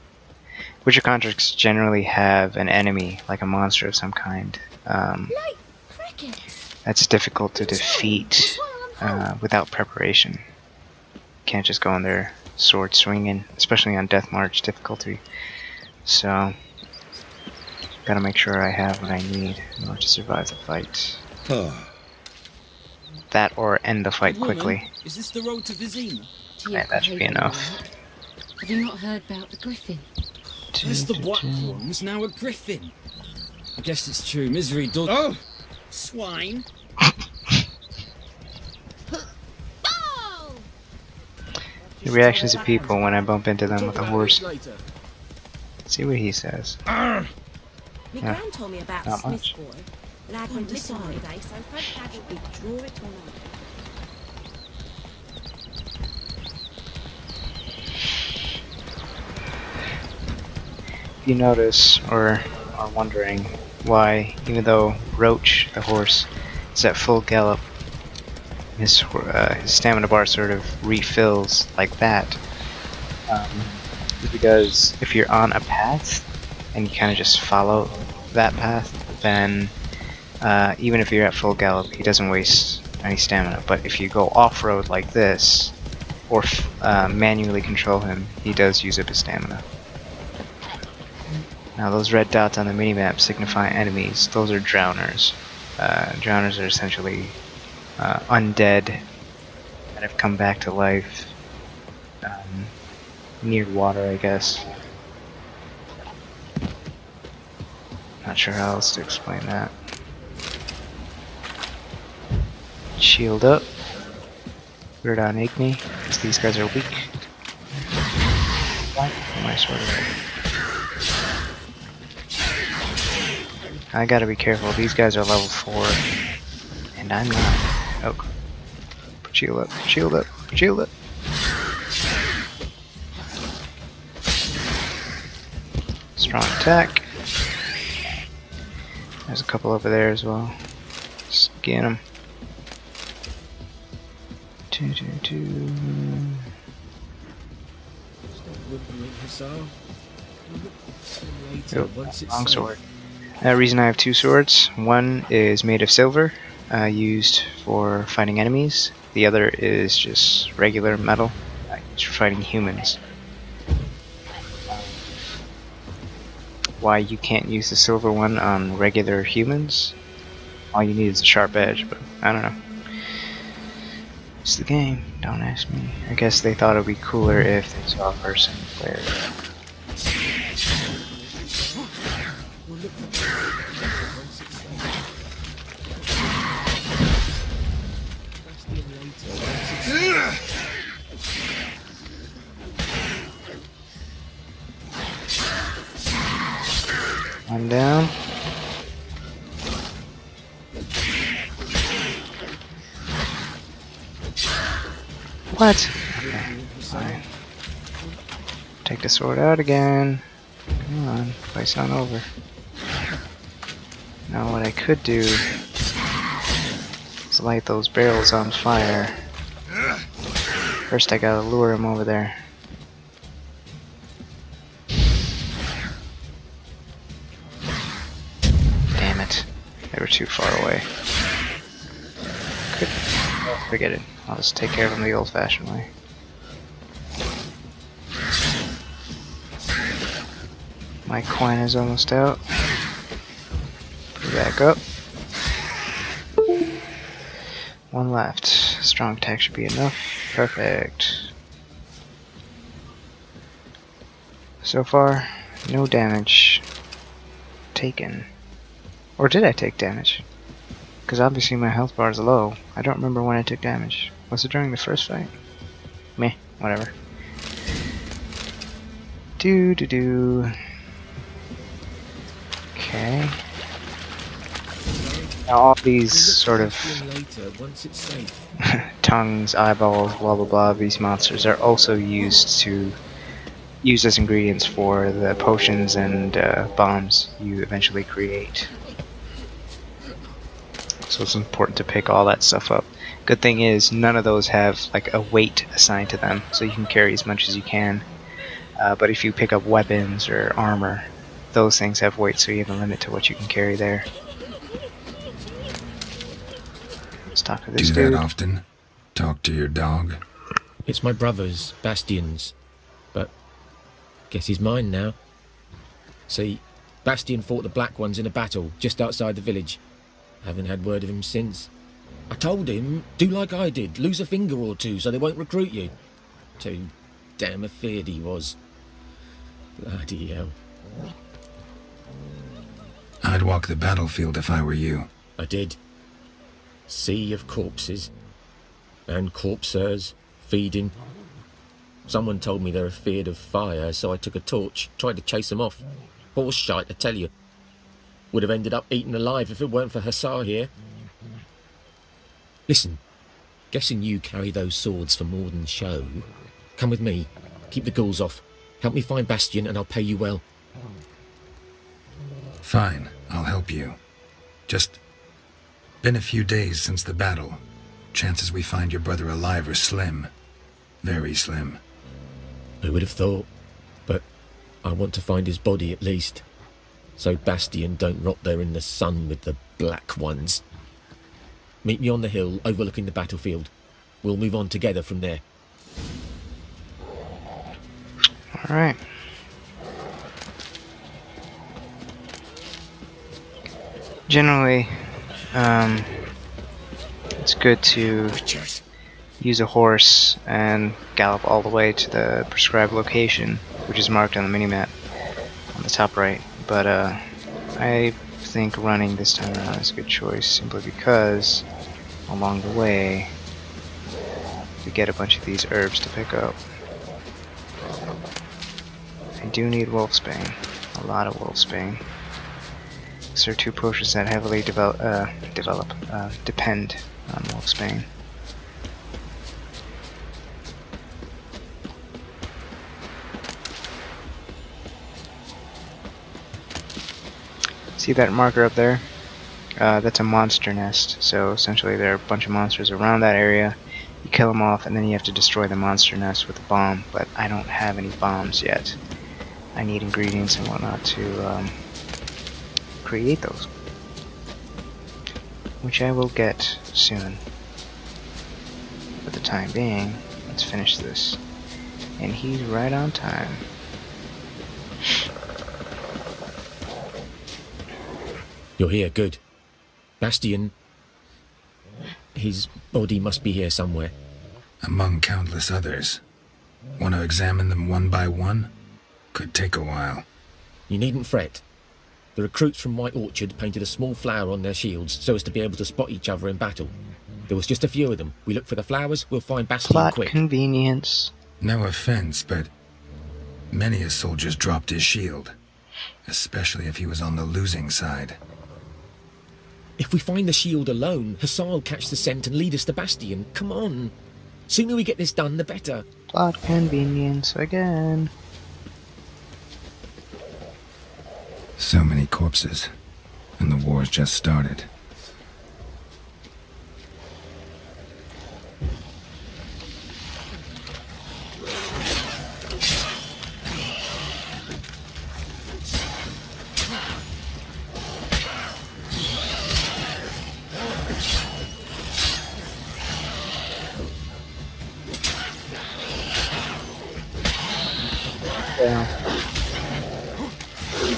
Witcher contracts generally have an enemy, like a monster of some kind. Like crickets. That's difficult to defeat without preparation. Can't just go in there sword swinging, especially on DeathMarch difficulty. So, gotta make sure I have what I need in order to survive the fight. That or end the fight quickly. Is this the road to Vizima? Right, that should be enough. Have you not heard about the griffin? First the black ones, now a griffin. I guess it's true, misery does... Oh! Swine! The reactions of people when I bump into them with a horse. See what he says. My Yeah, gran told me about the not Smith much. boy. Lad went missing one day, so folk Dad would be draw it or not. If you notice or are wondering why, even though Roach, the horse, is at full gallop, his stamina bar sort of refills like that, is because if you're on a path and you kind of just follow that path, then even if you're at full gallop, he doesn't waste any stamina. But if you go off-road like this, or manually control him, he does use up his stamina. Now those red dots on the minimap signify enemies. Those are drowners. Drowners are essentially undead that have come back to life near water, I guess. Not sure how else to explain that. Shield up. Put it on Igni, because these guys are weak. Put my sword away. I gotta be careful, these guys are level 4, and I'm not. Oh. Shield up, shield up, shield up. Strong attack. There's a couple over there as well. Just get them. Long sword. Reason I have two swords. One is made of silver, used for fighting enemies. The other is just regular metal, used for fighting humans. Why you can't use the silver one on regular humans? All you need is a sharp edge, but I don't know. It's the game, don't ask me. I guess they thought it would be cooler if they saw a person play it. One down. What? Okay, fine. Take the sword out again. Come on, fight's not over. Now what I could do is light those barrels on fire. First I gotta lure him over there. Damn it. They were too far away. Forget it. I'll just take care of him the old-fashioned way. My coin is almost out. Put it back up. One left. Strong attack should be enough. Perfect. So far, no damage taken. Or did I take damage? Because obviously my health bar is low. I don't remember when I took damage. Was it during the first fight? Meh, whatever. Do. Okay. Now all these sort of tongues, eyeballs, blah blah blah, these monsters are also used as ingredients for the potions and bombs you eventually create. So it's important to pick all that stuff up. Good thing is none of those have like a weight assigned to them, so you can carry as much as you can. But if you pick up weapons or armor, those things have weight, so you have a limit to what you can carry there. Let's talk to this dude. Do that often? Talk to your dog? It's my brother's, Bastion's, but guess he's mine now. See, Bastion fought the Black Ones in a battle just outside the village. Haven't had word of him since. I told him, do like I did, lose a finger or two so they won't recruit you. Too damn afeard he was. Bloody hell. I'd walk the battlefield if I were you. I did. Sea of corpses. And corpsers, feeding. Someone told me they're afeard of fire, so I took a torch, tried to chase them off. Horse shite, I tell you. Would have ended up eaten alive if it weren't for Hussar here. Listen, guessing you carry those swords for more than show. Come with me, keep the ghouls off. Help me find Bastion and I'll pay you well. Fine, I'll help you. Just been a few days since the battle. Chances we find your brother alive are slim. Very slim. Who would have thought? But I want to find his body at least. So Bastion don't rot there in the sun with the Black Ones. Meet me on the hill overlooking the battlefield. We'll move on together from there. Alright. Generally, it's good to use a horse and gallop all the way to the prescribed location, which is marked on the minimap on the top right. But I think running this time around is a good choice, simply because along the way we get a bunch of these herbs to pick up. I do need Wolfsbane, a lot of Wolfsbane. These are two potions that heavily depend on Wolfsbane. See that marker up there? That's a monster nest. So essentially there are a bunch of monsters around that area. You kill them off and then you have to destroy the monster nest with a bomb, but I don't have any bombs yet. I need ingredients and whatnot to create those, which I will get soon. For the time being, let's finish this. And he's right on time. You're here, good. Bastion, his body must be here somewhere. Among countless others. Want to examine them one by one? Could take a while. You needn't fret. The recruits from White Orchard painted a small flower on their shields so as to be able to spot each other in battle. There was just a few of them. We look for the flowers, we'll find Bastion Plot quick. Convenience. No offense, but many a soldier's dropped his shield. especially if he was on the losing side. If we find the shield alone, Hussar will catch the scent and lead us to Bastion. Come on. Sooner we get this done, the better. Plot convenience again. So many corpses, and the war's just started.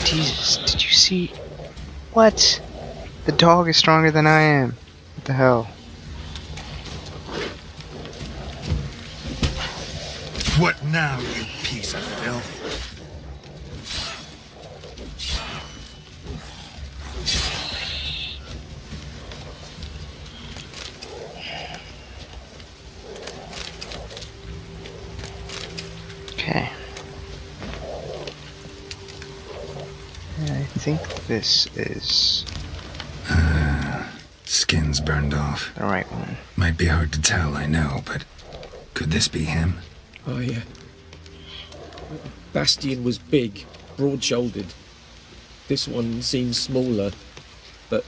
Jesus, did you see? What? The dog is stronger than I am. What the hell? What now, you piece of filth? Okay. I think this is Skin's burned off. the right one. Might be hard to tell, I know, but could this be him? Oh, yeah. Bastion was big, broad-shouldered. This one seems smaller, but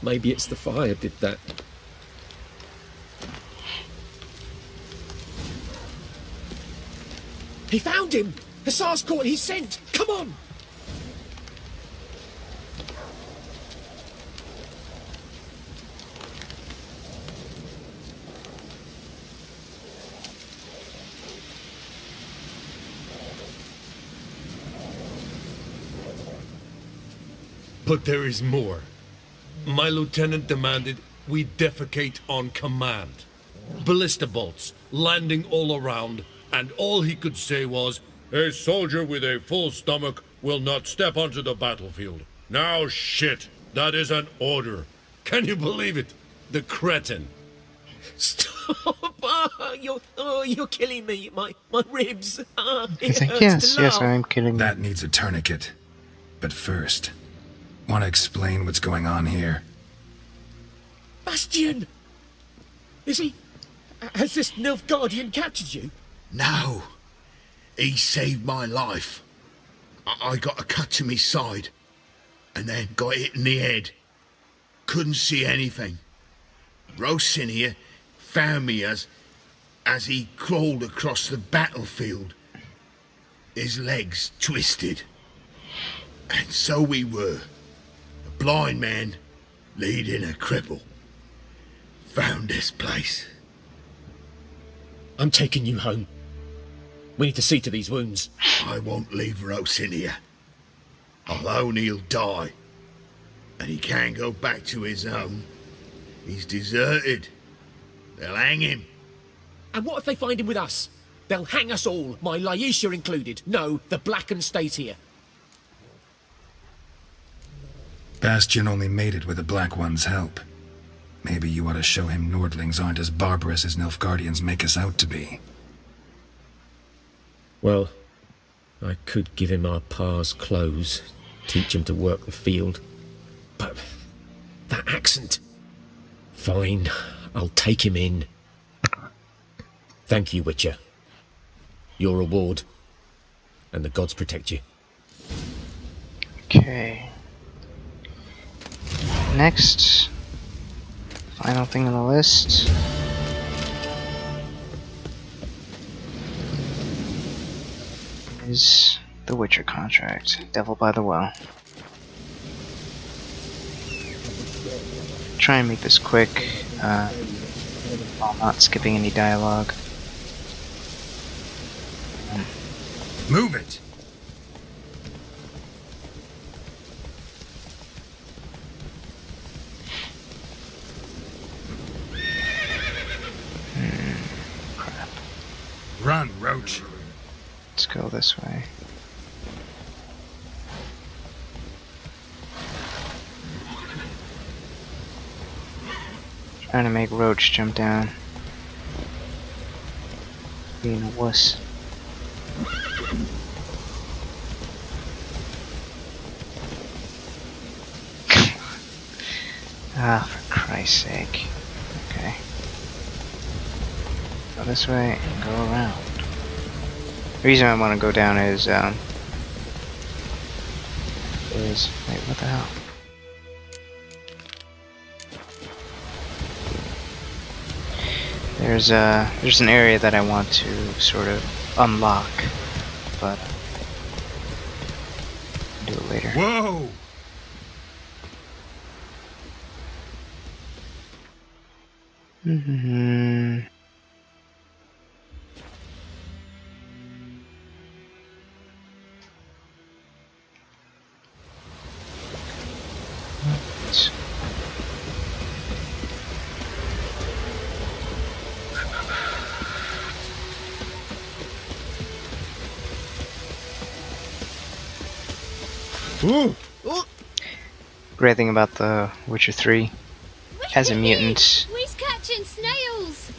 maybe it's the fire did that. He found him! Hussar's caught his scent! Come on! But there is more. My lieutenant demanded we defecate on command. Ballista bolts landing all around, and all he could say was, "A soldier with a full stomach will not step onto the battlefield." Now shit, that is an order. Can you believe it? The cretin. Stop! You're killing me. My ribs. He's like, yes, I'm kidding. That needs a tourniquet. But first, want to explain what's going on here? Bastion! Is he... Has this Nilfgaardian captured you? No. He saved my life. I got a cut to me side, and then got hit in the head. Couldn't see anything. Rosinia found me as he crawled across the battlefield. His legs twisted. And so we were. A blind man leading a cripple. Found this place. I'm taking you home. We need to see to these wounds. I won't leave Rosinia. Alone he'll die. And he can't go back to his own. He's deserted. They'll hang him. And what if they find him with us? They'll hang us all, my Laisha included. No, the Blacken stays here. Bastion only made it with the Black One's help. Maybe you ought to show him Nordlings aren't as barbarous as Nilfgaardians make us out to be. Well, I could give him our pa's clothes, teach him to work the field. But that accent... Fine, I'll take him in. Thank you, Witcher. Your reward. And the gods protect you. Okay. Next, final thing on the list. Is the Witcher contract. Devil by the Well. Try and make this quick, while not skipping any dialogue. Move it! Crap. Run, Roach. Let's go this way. Trying to make Roach jump down. Being a wuss. Ah, for Christ's sake. Okay. Go this way and go around. The reason I want to go down is, wait, what the hell? There's an area that I want to sort of unlock, but do it later. Whoa! Ooh. Great thing about The Witcher 3, as a mutant, We's catching snails!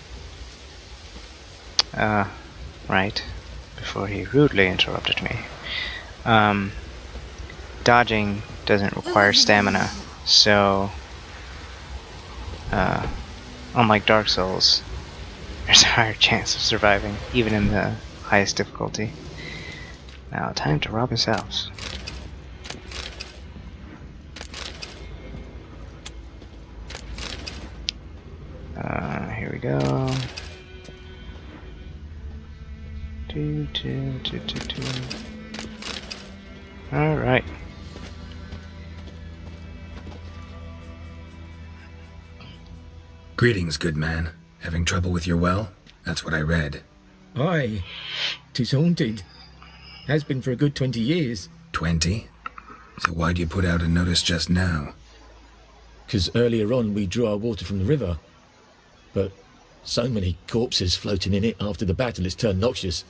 right, before he rudely interrupted me. Dodging doesn't require stamina, so, unlike Dark Souls, there's a higher chance of surviving, even in the highest difficulty. Now, time to rob his house. Here we go. Alright. Greetings, good man. Having trouble with your well? That's what I read. Aye. 'Tis haunted. Has been for a good 20 years. 20? So why'd you put out a notice just now? 'Cause earlier on we drew our water from the river. But so many corpses floating in it after the battle it's turned noxious.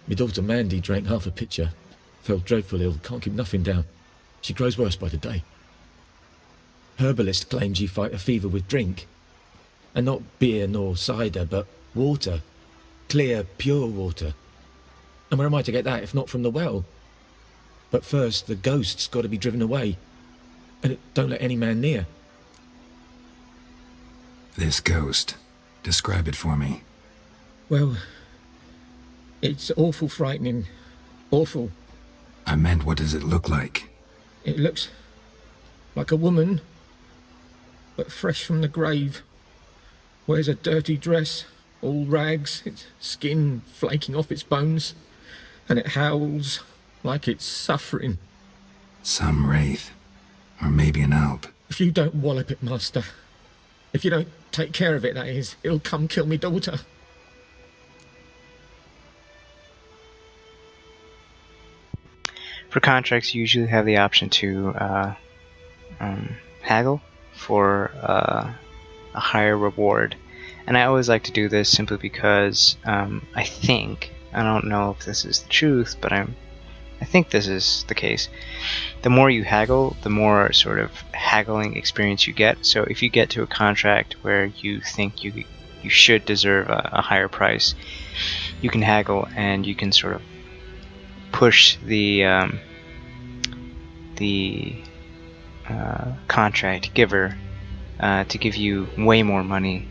My daughter Mandy drank half a pitcher. Fell dreadful ill, can't keep nothing down. She grows worse by the day. Herbalist claims you fight a fever with drink. And not beer nor cider, but water. Clear, pure water. And where am I to get that if not from the well? But first, the ghost's got to be driven away. And it don't let any man near. This ghost. Describe it for me. Well, it's awful frightening. Awful. I meant, what does it look like? It looks like a woman, but fresh from the grave. Wears a dirty dress, all rags, its skin flaking off its bones, and it howls like it's suffering. Some wraith. Or maybe an alp. If you don't wallop it, Master, if you don't take care of it, that is, it'll come kill me daughter. For contracts, you usually have the option to haggle for a higher reward. And I always like to do this simply because I don't know if this is the truth, but I think this is the case. The more you haggle, the more sort of haggling experience you get. So if you get to a contract where you think you should deserve a higher price, you can haggle and you can sort of push the contract giver to give you way more money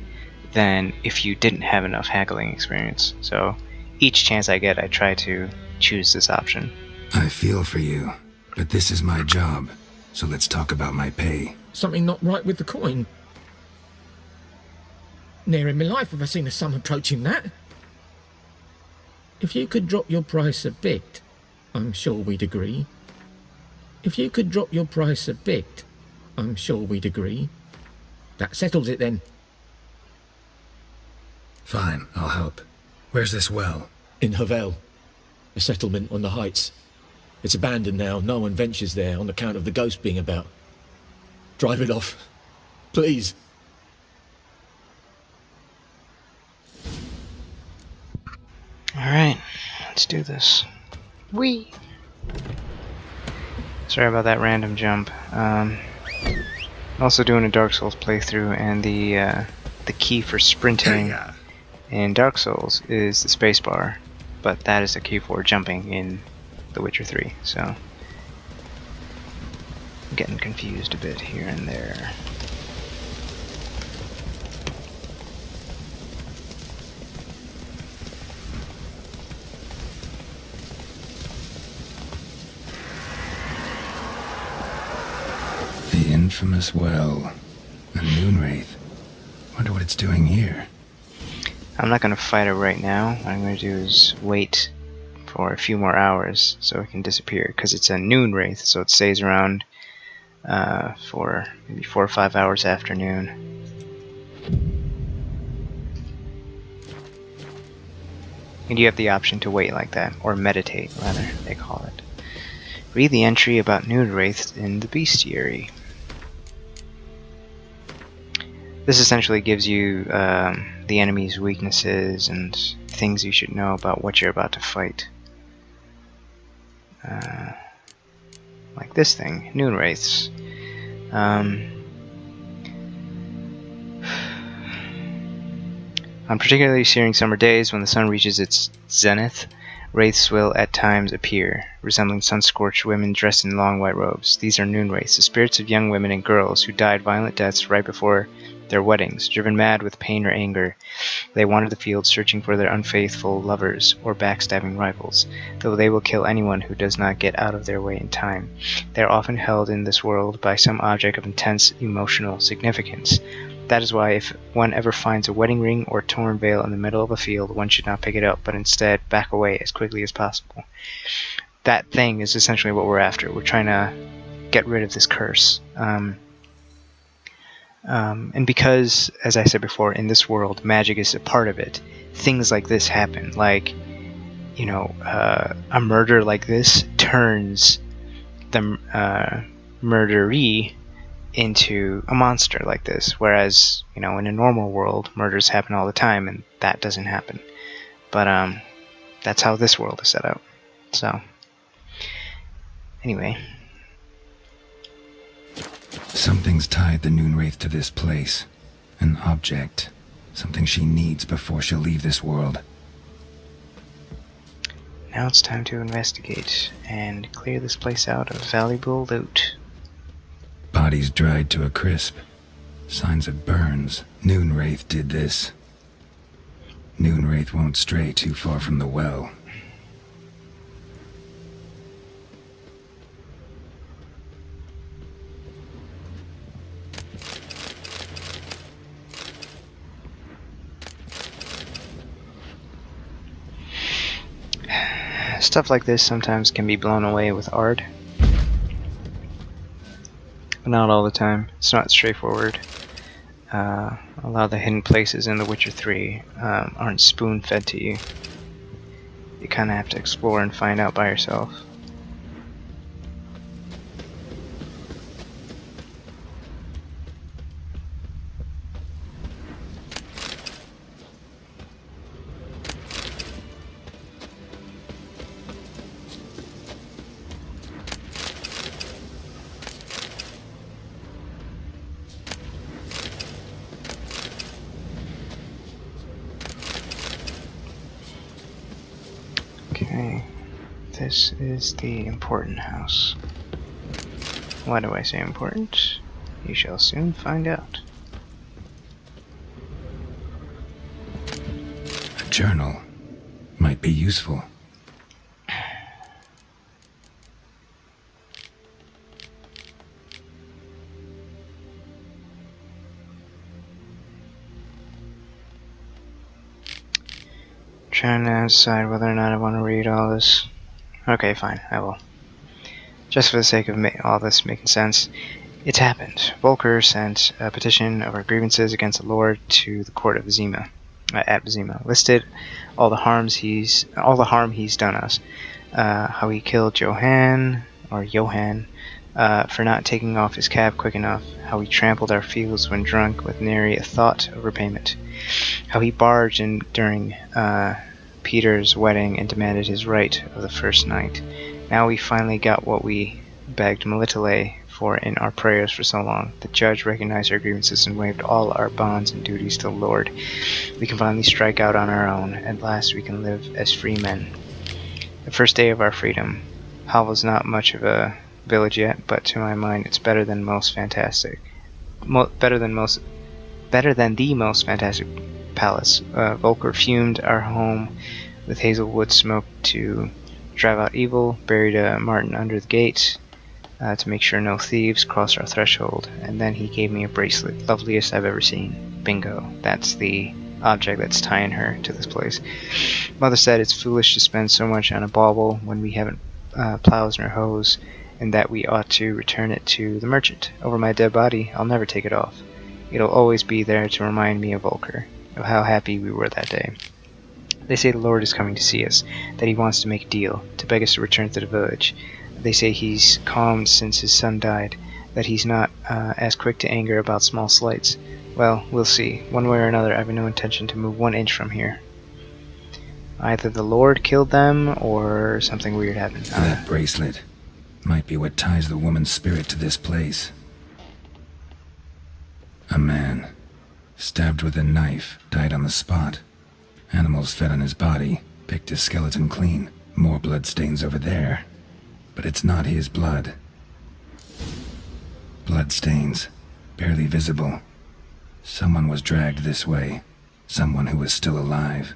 than if you didn't have enough haggling experience. So each chance I get, I try to choose this option. I feel for you, but this is my job, so let's talk about my pay. Something not right with the coin. Ne'er in my life have I seen a sum approaching that. If you could drop your price a bit, I'm sure we'd agree. If you could drop your price a bit, I'm sure we'd agree. That settles it then. Fine, I'll help. Where's this well? In Havel, a settlement on the heights. It's abandoned now, no one ventures there on account of the ghost being about. Drive it off, please. Alright, let's do this. Whee! Sorry about that random jump. I'm also doing a Dark Souls playthrough, and the key for sprinting in Dark Souls is the spacebar, but that is the key for jumping in The Witcher 3, so I'm getting confused a bit here and there. infamous well. A Moonwraith. Wonder what it's doing here. I'm not going to fight it right now. What I'm going to do is wait for a few more hours so it can disappear, because it's a noon wraith, so it stays around for maybe 4 or 5 hours after noon. And you have the option to wait like that, or meditate rather, they call it. Read the entry about noon wraiths in the bestiary. This essentially gives you the enemy's weaknesses and things you should know about what you're about to fight. Like this thing, noon wraiths. On particularly searing summer days, when the sun reaches its zenith, wraiths will at times appear, resembling sun-scorched women dressed in long white robes. These are noon wraiths, the spirits of young women and girls who died violent deaths right before their weddings. Driven mad with pain or anger, they wander the fields searching for their unfaithful lovers or backstabbing rivals, though they will kill anyone who does not get out of their way in time. They are often held in this world by some object of intense emotional significance. That is why if one ever finds a wedding ring or torn veil in the middle of a field, one should not pick it up, but instead back away as quickly as possible. That thing is essentially what we're after. We're trying to get rid of this curse. And because, as I said before, in this world, magic is a part of it, things like this happen. Like, you know, a murder like this turns the murderee into a monster like this. Whereas, you know, in a normal world, murders happen all the time, and that doesn't happen. But that's how this world is set up. So, anyway. Something's tied the Noonwraith to this place. An object. Something she needs before she'll leave this world. Now it's time to investigate and clear this place out of valuable loot. Bodies dried to a crisp. Signs of burns. Noonwraith did this. Noonwraith won't stray too far from the well. Stuff like this sometimes can be blown away with art, but not all the time. It's not straightforward. A lot of the hidden places in The Witcher 3 aren't spoon-fed to you. You kind of have to explore and find out by yourself. Okay, this is the important house. Why do I say important? You shall soon find out. A journal might be useful. Trying to decide whether or not I want to read all this. Okay, fine, I will. Just for the sake of all this making sense, it's happened. Volker sent a petition of our grievances against the Lord to the court of Vizima, at Vizima. Listed all the harm he's done us. How he killed Johan for not taking off his cap quick enough. How he trampled our fields when drunk with nary a thought of repayment. How he barged in during Peter's wedding and demanded his right of the first night. Now we finally got what we begged Melitele for in our prayers for so long. The judge recognized our grievances and waived all our bonds and duties to the Lord. We can finally strike out on our own. At last we can live as free men. The first day of our freedom. Havel's not much of a village yet, but to my mind it's better than most fantastic. Better than the most fantastic palace. Volker fumed our home with hazelwood smoke to drive out evil, buried Martin under the gate, to make sure no thieves crossed our threshold, and then he gave me a bracelet, loveliest I've ever seen. Bingo, that's the object that's tying her to this place. Mother said it's foolish to spend so much on a bauble when we haven't plows nor hoes, and that we ought to return it to the merchant. Over my dead body, I'll never take it off. It'll always be there to remind me of Volker, of how happy we were that day. They say the Lord is coming to see us, that he wants to make a deal, to beg us to return to the village. They say he's calmed since his son died, that he's not as quick to anger about small slights. Well, we'll see. One way or another, I have no intention to move 1 inch from here. Either the Lord killed them, or something weird happened. That bracelet might be what ties the woman's spirit to this place. A man, stabbed with a knife, died on the spot. Animals fed on his body, picked his skeleton clean. More bloodstains over there. But it's not his blood. Bloodstains, barely visible. Someone was dragged this way. Someone who was still alive.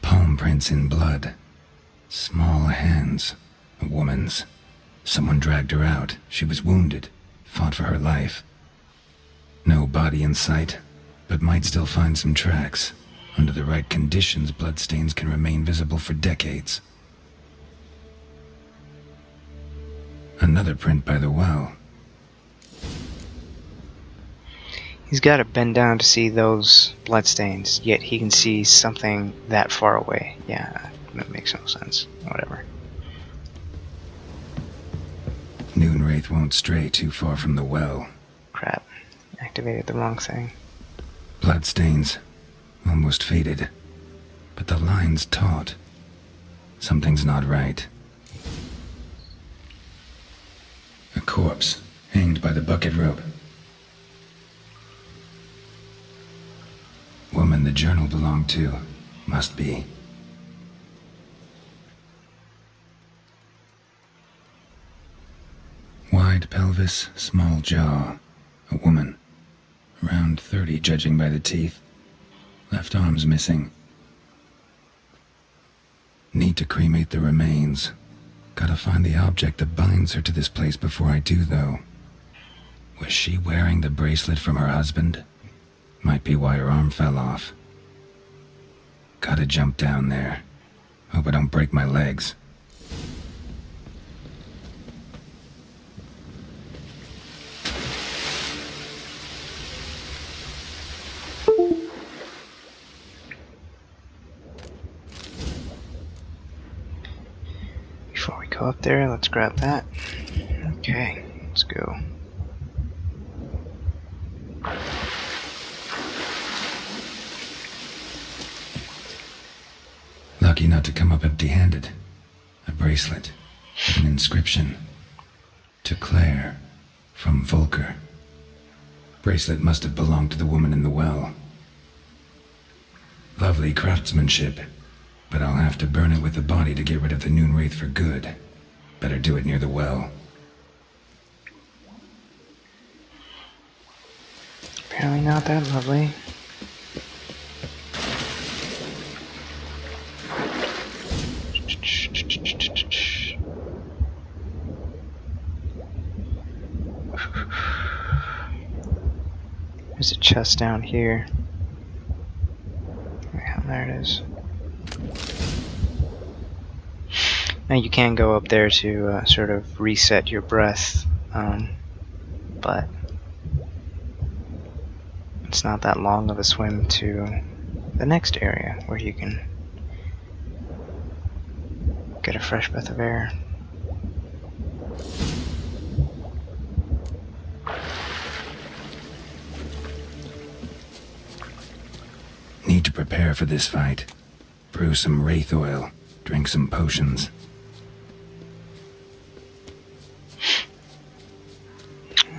Palm prints in blood. Small hands. A woman's. Someone dragged her out. She was wounded. Fought for her life. No body in sight, but might still find some tracks. Under the right conditions, bloodstains can remain visible for decades. Another print by the well. He's got to bend down to see those bloodstains, yet he can see something that far away. Yeah, that makes no sense. Whatever. Noonwraith won't stray too far from the well. Crap. Activated the wrong thing. Bloodstains. Almost faded. But the line's taut. Something's not right. A corpse, hanged by the bucket rope. Woman the journal belonged to. Must be. Wide pelvis, small jaw. A woman. Around 30, judging by the teeth. Left arm's missing. Need to cremate the remains. Gotta find the object that binds her to this place before I do, though. Was she wearing the bracelet from her husband? Might be why her arm fell off. Gotta jump down there. Hope I don't break my legs. Before we go up there, let's grab that. Okay, let's go. Lucky not to come up empty-handed. A bracelet with an inscription. To Claire, from Volker. Bracelet must have belonged to the woman in the well. Lovely craftsmanship, but I'll have to burn it with the body to get rid of the Noonwraith for good. Better do it near the well. Apparently not that lovely. There's a chest down here. Yeah, there it is. Now you can go up there to sort of reset your breath, but it's not that long of a swim to the next area where you can get a fresh breath of air. Need to prepare for this fight. Brew some wraith oil, drink some potions.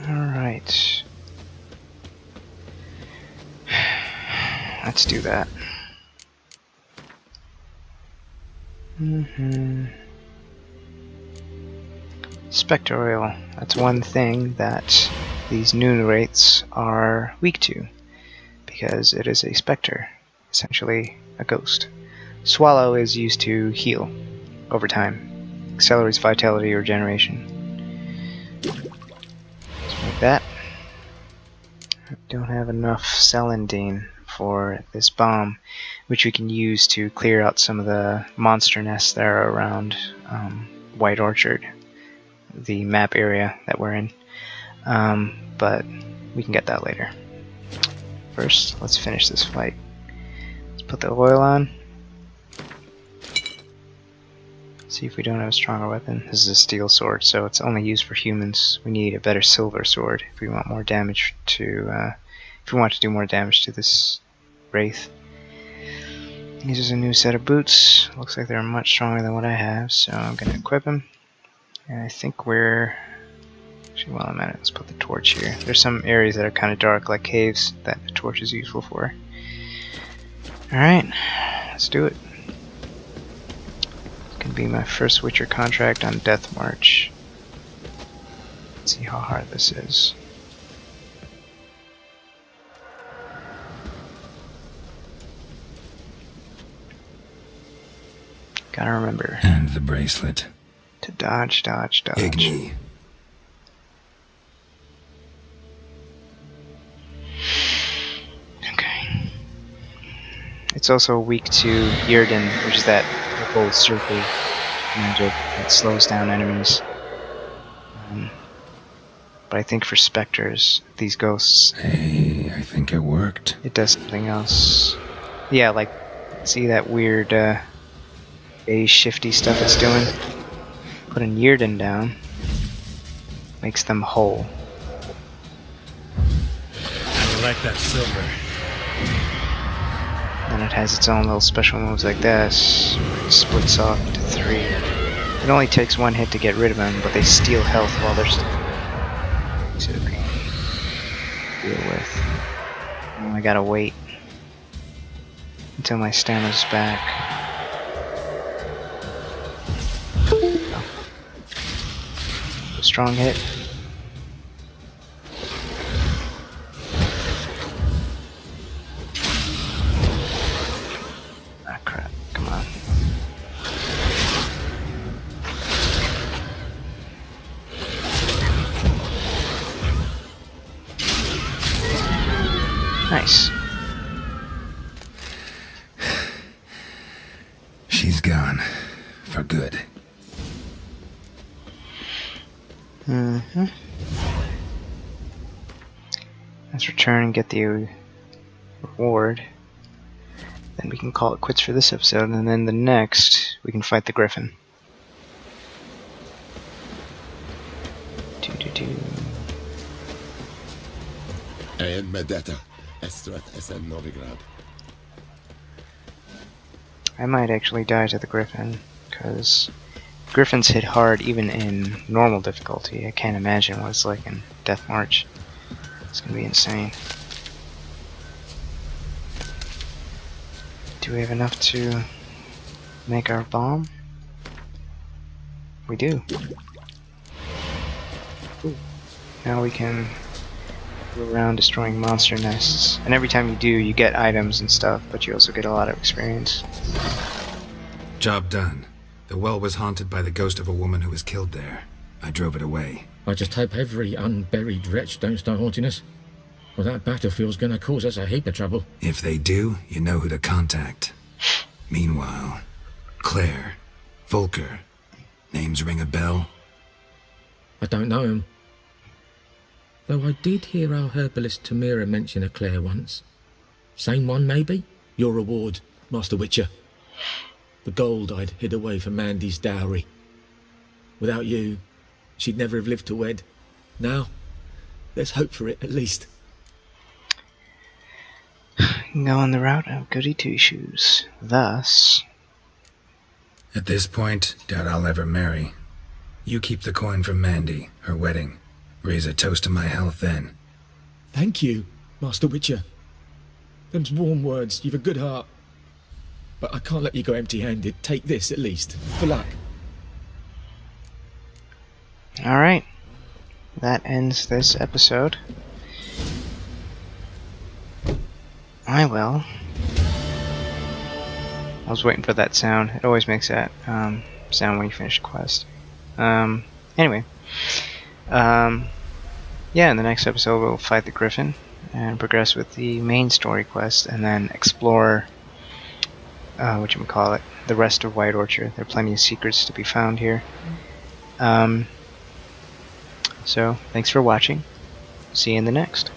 Alright. Let's do that. Spectre oil. That's one thing that these Noonwraiths are weak to, because it is a spectre, essentially a ghost. Swallow is used to heal over time. Accelerates vitality or regeneration. Let's make that. I don't have enough celandine for this bomb, which we can use to clear out some of the monster nests that are around White Orchard, the map area that we're in. But we can get that later. First, let's finish this fight. Let's put the oil on. See if we don't have a stronger weapon. This is a steel sword, so it's only used for humans. We need a better silver sword if we want more damage to, if we want to do more damage to this wraith. This is a new set of boots. Looks like they're much stronger than what I have, so I'm gonna equip them. And I think we're actually, while I'm at it, let's put the torch here. There's some areas that are kind of dark, like caves, that the torch is useful for. All right, let's do it. Can be my first Witcher contract on DeathMarch. Let's see how hard this is. Gotta remember. And the bracelet. To dodge, dodge, dodge. Igni. Okay. It's also weak to Yrden, which is that gold circle magic that slows down enemies. But I think for specters, these ghosts... Hey, I think it worked. It does something else. Yeah, like, see that weird, beige shifty stuff it's doing? Putting Yrden down makes them whole. I like that silver. Then it has its own little special moves like this, where it splits off into 3. It only takes 1 hit to get rid of them, but they steal health while they're still to deal with. Oh, I gotta wait until my stamina's back. Oh. A strong hit. Nice. She's gone. For good. Mm-hmm. Let's return and get the reward. Then we can call it quits for this episode, and then the next, we can fight the Griffin. I might actually die to the Griffin, because Griffins hit hard even in normal difficulty. I can't imagine what it's like in DeathMarch. It's gonna be insane. Do we have enough to make our bomb? We do. Ooh. Now we can go around destroying monster nests. And every time you do, you get items and stuff, but you also get a lot of experience. Job done. The well was haunted by the ghost of a woman who was killed there. I drove it away. I just hope every unburied wretch don't start haunting us. Well, that battlefield's gonna cause us a heap of trouble. If they do, you know who to contact. Meanwhile, Claire, Volker, names ring a bell? I don't know him. Though I did hear our herbalist Tamira mention a Claire once. Same one, maybe? Your reward, Master Witcher. The gold I'd hid away for Mandy's dowry. Without you, she'd never have lived to wed. Now, there's hope for it, at least. Go on the route of goody two-shoes. Thus... At this point, doubt I'll ever marry. You keep the coin from Mandy, her wedding. Raise a toast to my health then. Thank you, Master Witcher. Them's warm words, you've a good heart. But I can't let you go empty-handed. Take this, at least, for luck. Alright. That ends this episode. I will I was waiting for that sound. It always makes that sound when you finish a quest. Anyway, yeah, in the next episode we'll fight the Griffin and progress with the main story quest, and then explore the rest of White Orchard. There are plenty of secrets to be found here. So thanks for watching. See you in the next.